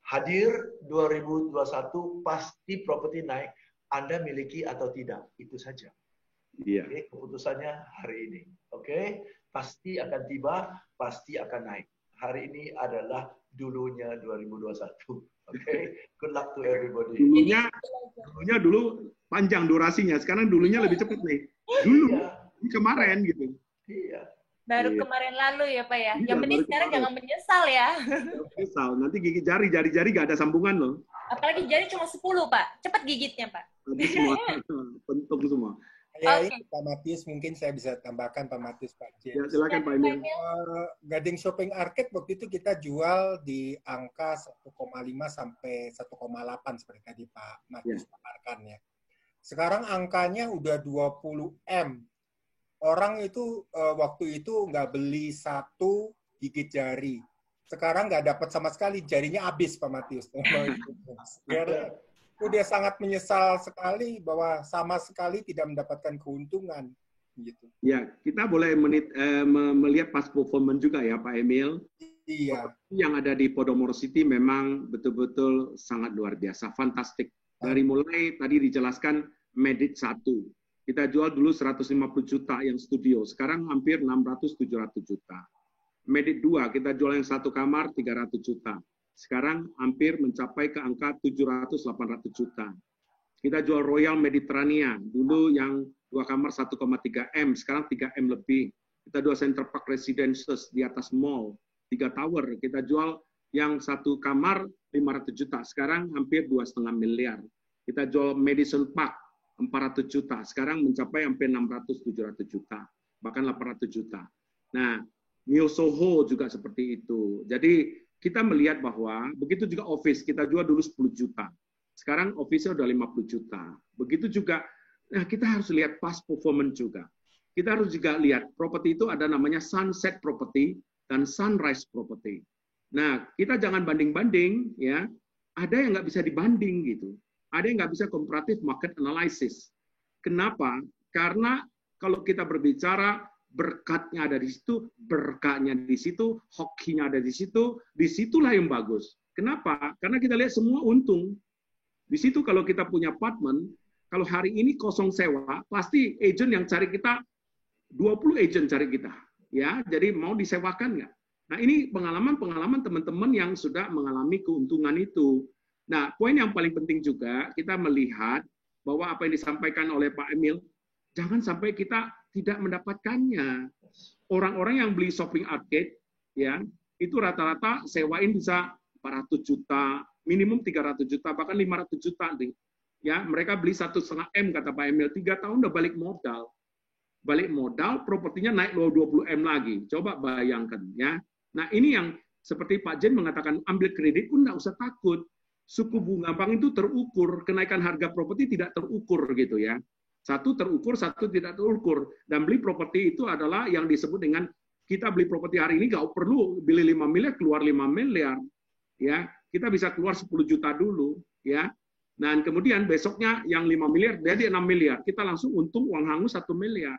hadir 2021 pasti properti naik. Anda miliki atau tidak, itu saja. Iya. Oke, keputusannya hari ini. Oke, pasti akan tiba, pasti akan naik. Hari ini adalah dulunya 2021. Oke, good luck to everybody. Dulunya dulu panjang durasinya, sekarang dulunya lebih cepat nih. Dulu, ini kemarin gitu. Iya. Baru kemarin lalu ya Pak ya. Yang penting sekarang jangan menyesal ya. Menyesal, nanti gigit jari gak ada sambungan loh. Apalagi jari cuma 10 Pak. Cepat gigitnya Pak. Nanti semua, pentung semua. Ya, ini Pak Matius, mungkin saya bisa tambahkan Pak Matius, Pak James. Ya, silakan Pak Emil. Gading Shopping Arcade waktu itu kita jual di angka 1,5 sampai 1,8 seperti tadi Pak Matius paparkan ya. Sekarang angkanya udah 20 M. Orang itu waktu itu nggak beli satu gigit jari. Sekarang nggak dapat sama sekali, jarinya habis Pak Matius. Dia sangat menyesal sekali bahwa sama sekali tidak mendapatkan keuntungan. Gitu. Ya, kita boleh melihat past performance juga ya Pak Emil. Iya. Yang ada di Podomoro City memang betul-betul sangat luar biasa, fantastik. Dari mulai tadi dijelaskan Medit 1. Kita jual dulu 150 juta yang studio, sekarang hampir 600-700 juta. Medit 2, kita jual yang satu kamar 300 juta. Sekarang hampir mencapai ke angka 700-800 juta. Kita jual Royal Mediterranean, dulu yang 2 kamar 1,3 M, sekarang 3 M lebih. Kita jual Center Park Residences di atas mall, 3 tower. Kita jual yang 1 kamar 500 juta, sekarang hampir 2,5 miliar. Kita jual Madison Park 400 juta, sekarang mencapai hampir 600-700 juta, bahkan 800 juta. Nah, Neo Soho juga seperti itu. Jadi kita melihat bahwa begitu juga office, kita jual dulu 10 juta. Sekarang office-nya udah 50 juta. Begitu juga, nah kita harus lihat past performance juga. Kita harus juga lihat, properti itu ada namanya sunset property dan sunrise property. Nah, kita jangan banding-banding, ya. Ada yang nggak bisa dibanding gitu. Ada yang nggak bisa comparative market analysis. Kenapa? Karena kalau kita berbicara berkatnya ada di situ, berkahnya di situ, hokinya ada di situ, disitulah yang bagus. Kenapa? Karena kita lihat semua untung. Di situ kalau kita punya apartemen, kalau hari ini kosong sewa, pasti agent yang cari kita, 20 agent cari kita. Ya, jadi mau disewakan nggak? Nah, ini pengalaman-pengalaman teman-teman yang sudah mengalami keuntungan itu. Nah, poin yang paling penting juga, kita melihat bahwa apa yang disampaikan oleh Pak Emil, jangan sampai kita tidak mendapatkannya. Orang-orang yang beli shopping arcade, ya, itu rata-rata sewain bisa 400 juta, minimum 300 juta, bahkan 500 juta. Ya, mereka beli 1,5 M, kata Pak Emil, 3 tahun udah balik modal. Balik modal, propertinya naik 20 M lagi. Coba bayangkan, ya. Nah, ini yang seperti Pak Jen mengatakan, ambil kredit pun nggak usah takut. Suku bunga bank itu terukur, kenaikan harga properti tidak terukur gitu ya. Satu terukur, satu tidak terukur. Dan beli properti itu adalah yang disebut dengan kita beli properti hari ini nggak perlu beli 5 miliar, keluar 5 miliar. Ya, kita bisa keluar 10 juta dulu. Ya. Dan kemudian besoknya yang 5 miliar, jadi 6 miliar. Kita langsung untung uang hangus 1 miliar.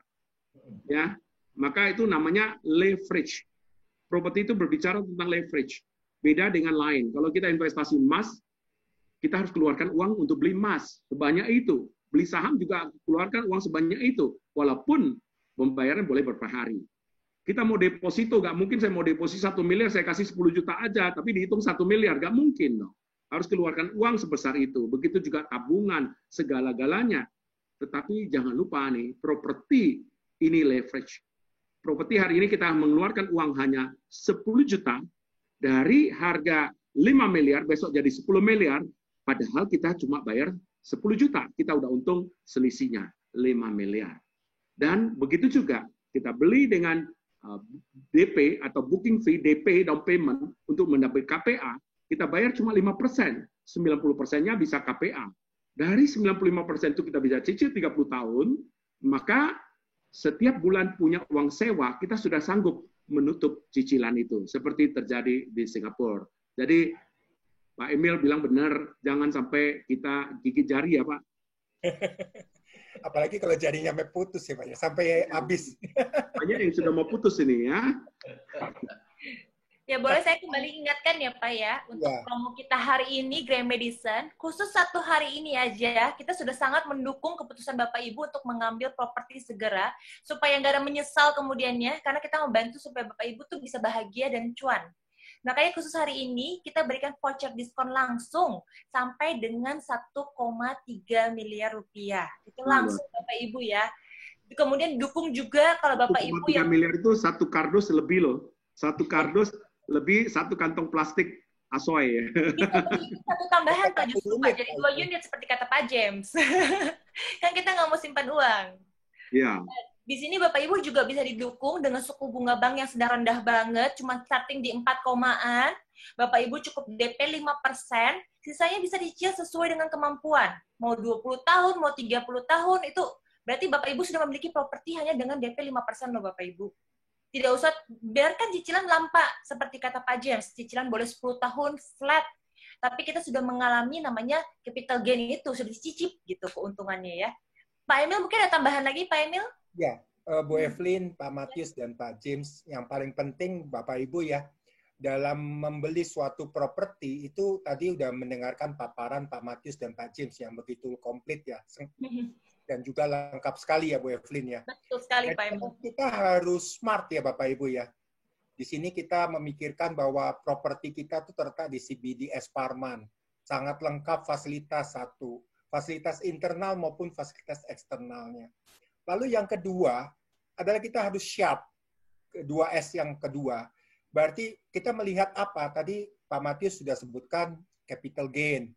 Ya, maka itu namanya leverage. Properti itu berbicara tentang leverage. Beda dengan lain. Kalau kita investasi emas, kita harus keluarkan uang untuk beli emas. Sebanyak itu. Beli saham juga keluarkan uang sebanyak itu. Walaupun pembayaran boleh beberapa hari. Kita mau deposito, nggak mungkin saya mau deposito 1 miliar, saya kasih 10 juta aja, tapi dihitung 1 miliar. Nggak mungkin dong. Harus keluarkan uang sebesar itu. Begitu juga tabungan, segala-galanya. Tetapi jangan lupa nih, properti ini leverage. Properti hari ini kita mengeluarkan uang hanya 10 juta, dari harga 5 miliar, besok jadi 10 miliar, padahal kita cuma bayar 10 juta. Kita udah untung selisihnya 5 miliar. Dan begitu juga kita beli dengan DP atau booking fee, DP, down payment, untuk mendapat KPA, kita bayar cuma 5%. 90%-nya bisa KPA. Dari 95% itu kita bisa cicil 30 tahun, maka setiap bulan punya uang sewa, kita sudah sanggup menutup cicilan itu. Seperti terjadi di Singapura. Jadi, Pak Emil bilang benar, jangan sampai kita gigit jari ya Pak. Apalagi kalau jarinya sampai putus ya Pak, ya. Sampai habis. Banyak yang sudah mau putus ini ya. Ya boleh saya kembali ingatkan ya Pak ya, untuk promo kita hari ini Grand Madison, khusus 1 hari ini aja, kita sudah sangat mendukung keputusan Bapak Ibu untuk mengambil properti segera, supaya nggak ada menyesal kemudiannya, karena kita membantu supaya Bapak Ibu tuh bisa bahagia dan cuan. Makanya khusus hari ini kita berikan voucher diskon langsung sampai dengan 1,3 miliar rupiah. Itu langsung Bapak Ibu ya. Kemudian dukung juga kalau Bapak Ibu yang 1,3 miliar itu 1 kardus lebih loh. 1 kardus lebih 1 kantong plastik asoy ya. Bisa 1 tambahan Pak justru Pak. Jadi 2 unit seperti kata Pak James. Kan kita nggak mau simpan uang. Iya. Di sini Bapak Ibu juga bisa didukung dengan suku bunga bank yang sedang rendah banget, cuma starting di 4 komaan. Bapak Ibu cukup DP 5%, sisanya bisa dicicil sesuai dengan kemampuan. Mau 20 tahun, mau 30 tahun, itu berarti Bapak Ibu sudah memiliki properti hanya dengan DP 5% loh Bapak Ibu. Tidak usah, biarkan cicilan lampa, seperti kata Pak James, cicilan boleh 10 tahun flat. Tapi kita sudah mengalami namanya capital gain itu, sudah dicicip gitu keuntungannya ya. Pak Emil mungkin ada tambahan lagi Pak Emil? Ya, Bu Evelyn, Pak Matius, dan Pak James, yang paling penting Bapak Ibu ya, dalam membeli suatu properti itu tadi udah mendengarkan paparan Pak Matius dan Pak James yang begitu komplit ya, dan juga lengkap sekali ya Bu Evelyn ya. Betul sekali Pak Emil. Kita harus smart ya Bapak Ibu ya. Di sini kita memikirkan bahwa properti kita tuh terletak di CBDS Parman, sangat lengkap fasilitas satu, fasilitas internal maupun fasilitas eksternalnya. Lalu yang kedua adalah kita harus sharp, 2S yang kedua. Berarti kita melihat apa? Tadi Pak Matius sudah sebutkan capital gain.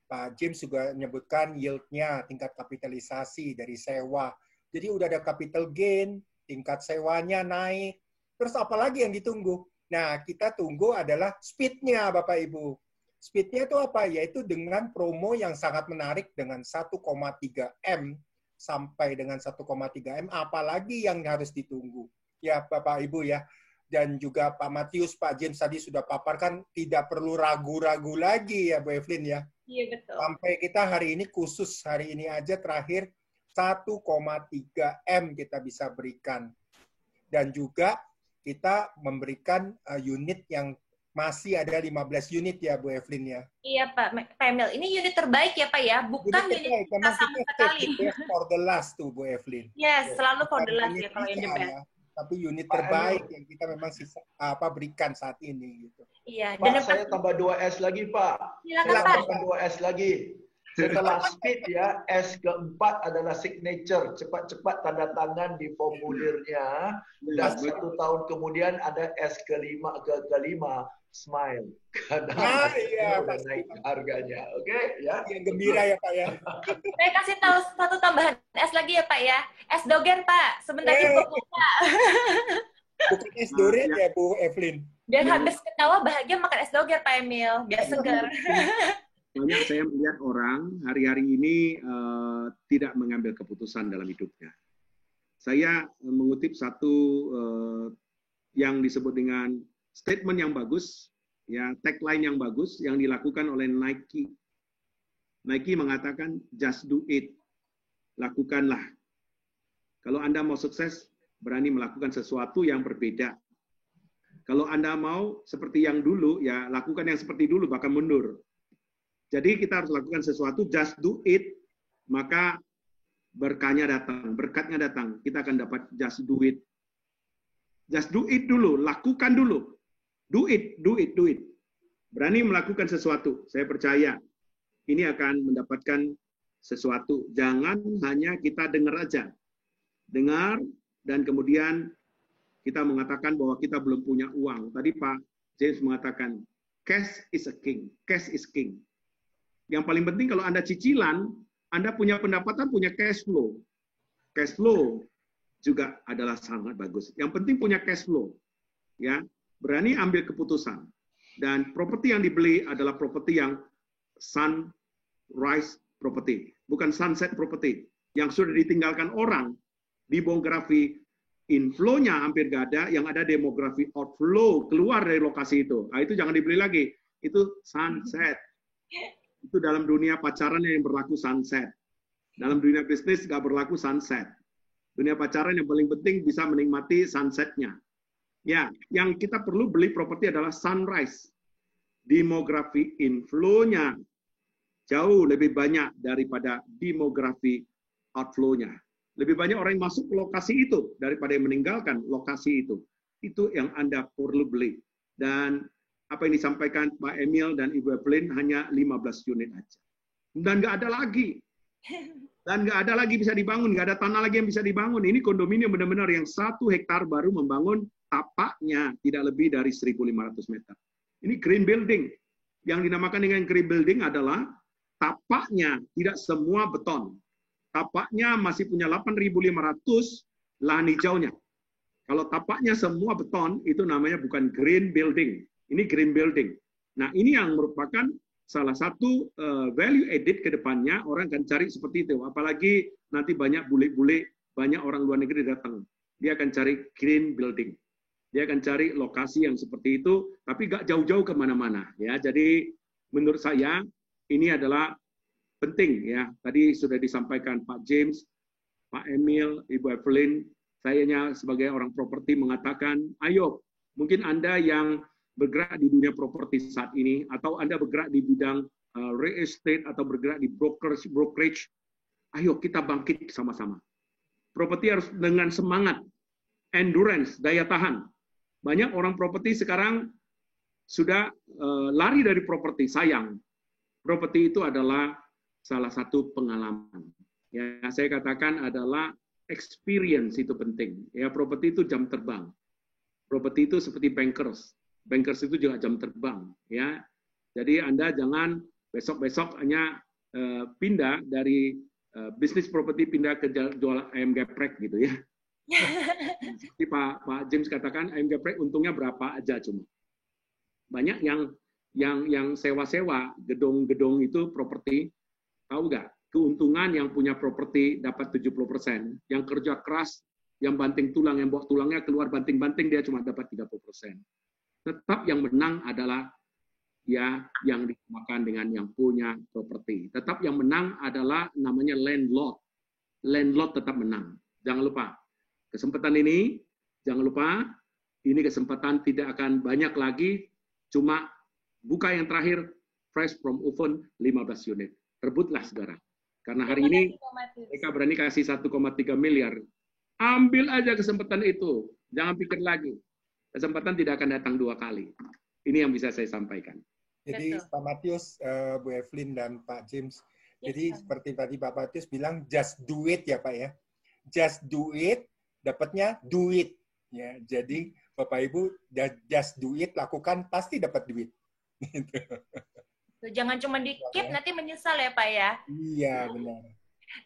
Pak James juga menyebutkan yield-nya, tingkat kapitalisasi dari sewa. Jadi udah ada capital gain, tingkat sewanya naik. Terus apa lagi yang ditunggu? Nah, kita tunggu adalah speed-nya Bapak Ibu. Speed-nya itu apa? Yaitu dengan promo yang sangat menarik dengan 1,3 M sampai dengan 1,3 M, apalagi yang harus ditunggu. Ya Bapak Ibu ya. Dan juga Pak Matius, Pak James tadi sudah paparkan, tidak perlu ragu-ragu lagi ya Bu Evelyn ya. Iya betul. Sampai kita hari ini khusus, hari ini aja terakhir 1,3 M kita bisa berikan. Dan juga kita memberikan unit yang masih ada 15 unit ya Bu Evelyn ya. Iya Pak Emil, ini unit terbaik ya Pak ya, bukan unit kita sama sekali. For the last tuh Bu Evelyn. Yes, selalu for the last ya kalau yang the best. Ya. Tapi unit terbaik yang kita memang berikan saat ini gitu. Iya. Pak, saya tambah 2S lagi Pak. Silakan saya Pak. tambah 2S lagi. Setelah speed ya, S keempat adalah signature, cepat-cepat tanda tangan di formulirnya, dan 1 tahun kemudian ada S kelima, smile. Karena iya, udah naik harganya, oke ya. Yang gembira ya Pak ya. Saya kasih tahu satu tambahan S lagi ya Pak ya. S doger Pak, sebentar lagi buka. Bukan es durian ya Bu Evelyn. Biar habis ketawa bahagia makan es doger Pak Emil, biar segar. Banyak saya melihat orang hari-hari ini tidak mengambil keputusan dalam hidupnya. Saya mengutip satu yang disebut dengan statement yang bagus, ya tagline yang bagus yang dilakukan oleh Nike. Nike mengatakan just do it, lakukanlah. Kalau Anda mau sukses, berani melakukan sesuatu yang berbeda. Kalau Anda mau seperti yang dulu, ya lakukan yang seperti dulu, bahkan mundur. Jadi kita harus lakukan sesuatu, just do it, maka berkahnya datang, berkatnya datang. Kita akan dapat just do it. Just do it dulu, lakukan dulu. Do it, do it, do it. Berani melakukan sesuatu, saya percaya ini akan mendapatkan sesuatu. Jangan hanya kita dengar aja. Dengar, dan kemudian kita mengatakan bahwa kita belum punya uang. Tadi Pak James mengatakan, cash is a king, cash is king. Yang paling penting kalau Anda cicilan, Anda punya pendapatan, punya cash flow. Cash flow juga adalah sangat bagus. Yang penting punya cash flow. Ya, berani ambil keputusan. Dan properti yang dibeli adalah properti yang sunrise property, bukan sunset property. Yang sudah ditinggalkan orang, demografi inflow-nya hampir gak ada, yang ada demografi outflow, keluar dari lokasi itu. Nah, itu jangan dibeli lagi. Itu sunset. Itu dalam dunia pacaran yang berlaku sunset. Dalam dunia bisnis nggak berlaku sunset. Dunia pacaran yang paling penting bisa menikmati sunsetnya. Ya, yang kita perlu beli properti adalah sunrise. Demografi inflow-nya jauh lebih banyak daripada demografi outflow-nya. Lebih banyak orang yang masuk ke lokasi itu daripada yang meninggalkan lokasi itu. Itu yang Anda perlu beli. Dan apa yang disampaikan Pak Emil dan Ibu Evelyn hanya 15 unit aja. Dan nggak ada lagi. Dan nggak ada lagi bisa dibangun, nggak ada tanah lagi yang bisa dibangun. Ini kondominium benar-benar yang 1 hektar baru membangun tapaknya tidak lebih dari 1.500 meter. Ini green building. Yang dinamakan dengan green building adalah tapaknya tidak semua beton. tapaknya masih punya 8.500 lahan hijaunya. Kalau tapaknya semua beton, itu namanya bukan green building. Ini green building. Nah, ini yang merupakan salah satu value added ke depannya, orang akan cari seperti itu. Apalagi nanti banyak bule-bule, banyak orang luar negeri datang. Dia akan cari green building. Dia akan cari lokasi yang seperti itu, tapi nggak jauh-jauh kemana-mana. Ya, jadi menurut saya ini adalah penting. Ya, tadi sudah disampaikan Pak James, Pak Emil, Ibu Evelyn, sayanya sebagai orang properti mengatakan, ayo, mungkin Anda yang bergerak di dunia properti saat ini, atau Anda bergerak di bidang real estate, atau bergerak di brokerage, ayo kita bangkit sama-sama. Properti harus dengan semangat, endurance, daya tahan. Banyak orang properti sekarang sudah lari dari properti, sayang. Properti itu adalah salah satu pengalaman. Ya, saya katakan adalah experience itu penting. Ya, properti itu jam terbang. Properti itu seperti bankers. Bankers itu juga jam terbang. Ya, jadi Anda jangan besok-besok hanya pindah dari bisnis properti pindah ke jual ayam geprek gitu ya. Seperti Pak James katakan, ayam geprek untungnya berapa aja cuma. Banyak yang sewa-sewa gedung-gedung itu properti, tahu nggak? Keuntungan yang punya properti dapat 70%. Yang kerja keras, yang banting tulang, yang bawa tulangnya keluar banting-banting, dia cuma dapat 30%. Tetap yang menang adalah ya yang dimakan dengan yang punya properti. Tetap yang menang adalah namanya landlord. Landlord tetap menang. Jangan lupa, kesempatan ini, jangan lupa, ini kesempatan tidak akan banyak lagi, cuma buka yang terakhir, fresh from oven 15 unit. Rebutlah saudara. Karena hari ini mereka berani kasih 1,3 miliar. Ambil aja kesempatan itu. Jangan pikir lagi. Kesempatan tidak akan datang 2 kali. Ini yang bisa saya sampaikan. Jadi Pak Matius, Bu Evelyn, dan Pak James. Jadi seperti tadi Pak Matius bilang, just do it ya Pak ya. Just do it, dapatnya duit. Ya, jadi Bapak Ibu, just do it, lakukan, pasti dapat duit. Gitu. Jangan cuma dikit, nanti menyesal ya Pak ya. Iya, benar.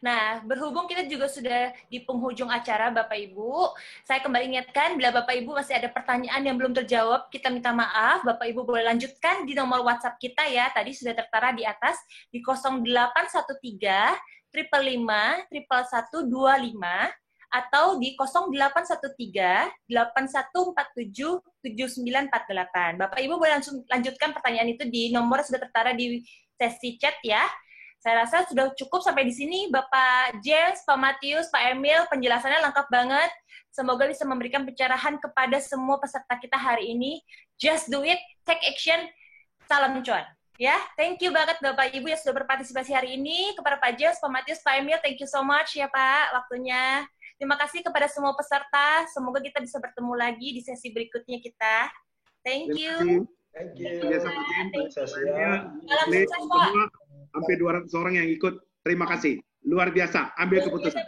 Nah, berhubung kita juga sudah di penghujung acara Bapak Ibu, saya kembali ingatkan bila Bapak Ibu masih ada pertanyaan yang belum terjawab, kita minta maaf, Bapak Ibu boleh lanjutkan di nomor WhatsApp kita ya, tadi sudah tertera di atas, di 0813 555 11125, atau di 0813 8147 7948. Bapak Ibu boleh langsung lanjutkan pertanyaan itu di nomor yang sudah tertera di sesi chat ya. Saya rasa sudah cukup sampai di sini, Bapak James, Pak Matius, Pak Emil, penjelasannya lengkap banget. Semoga bisa memberikan pencerahan kepada semua peserta kita hari ini. Just do it, take action, salam cuan. Ya, thank you banget Bapak Ibu yang sudah berpartisipasi hari ini. Kepada Pak James, Pak Matius, Pak Emil, thank you so much ya Pak waktunya. Terima kasih kepada semua peserta. Semoga kita bisa bertemu lagi di sesi berikutnya kita. Thank you. Thank you. Salam sukses, Pak. Hampir 200 orang yang ikut. Terima kasih. Luar biasa. Ambil keputusan.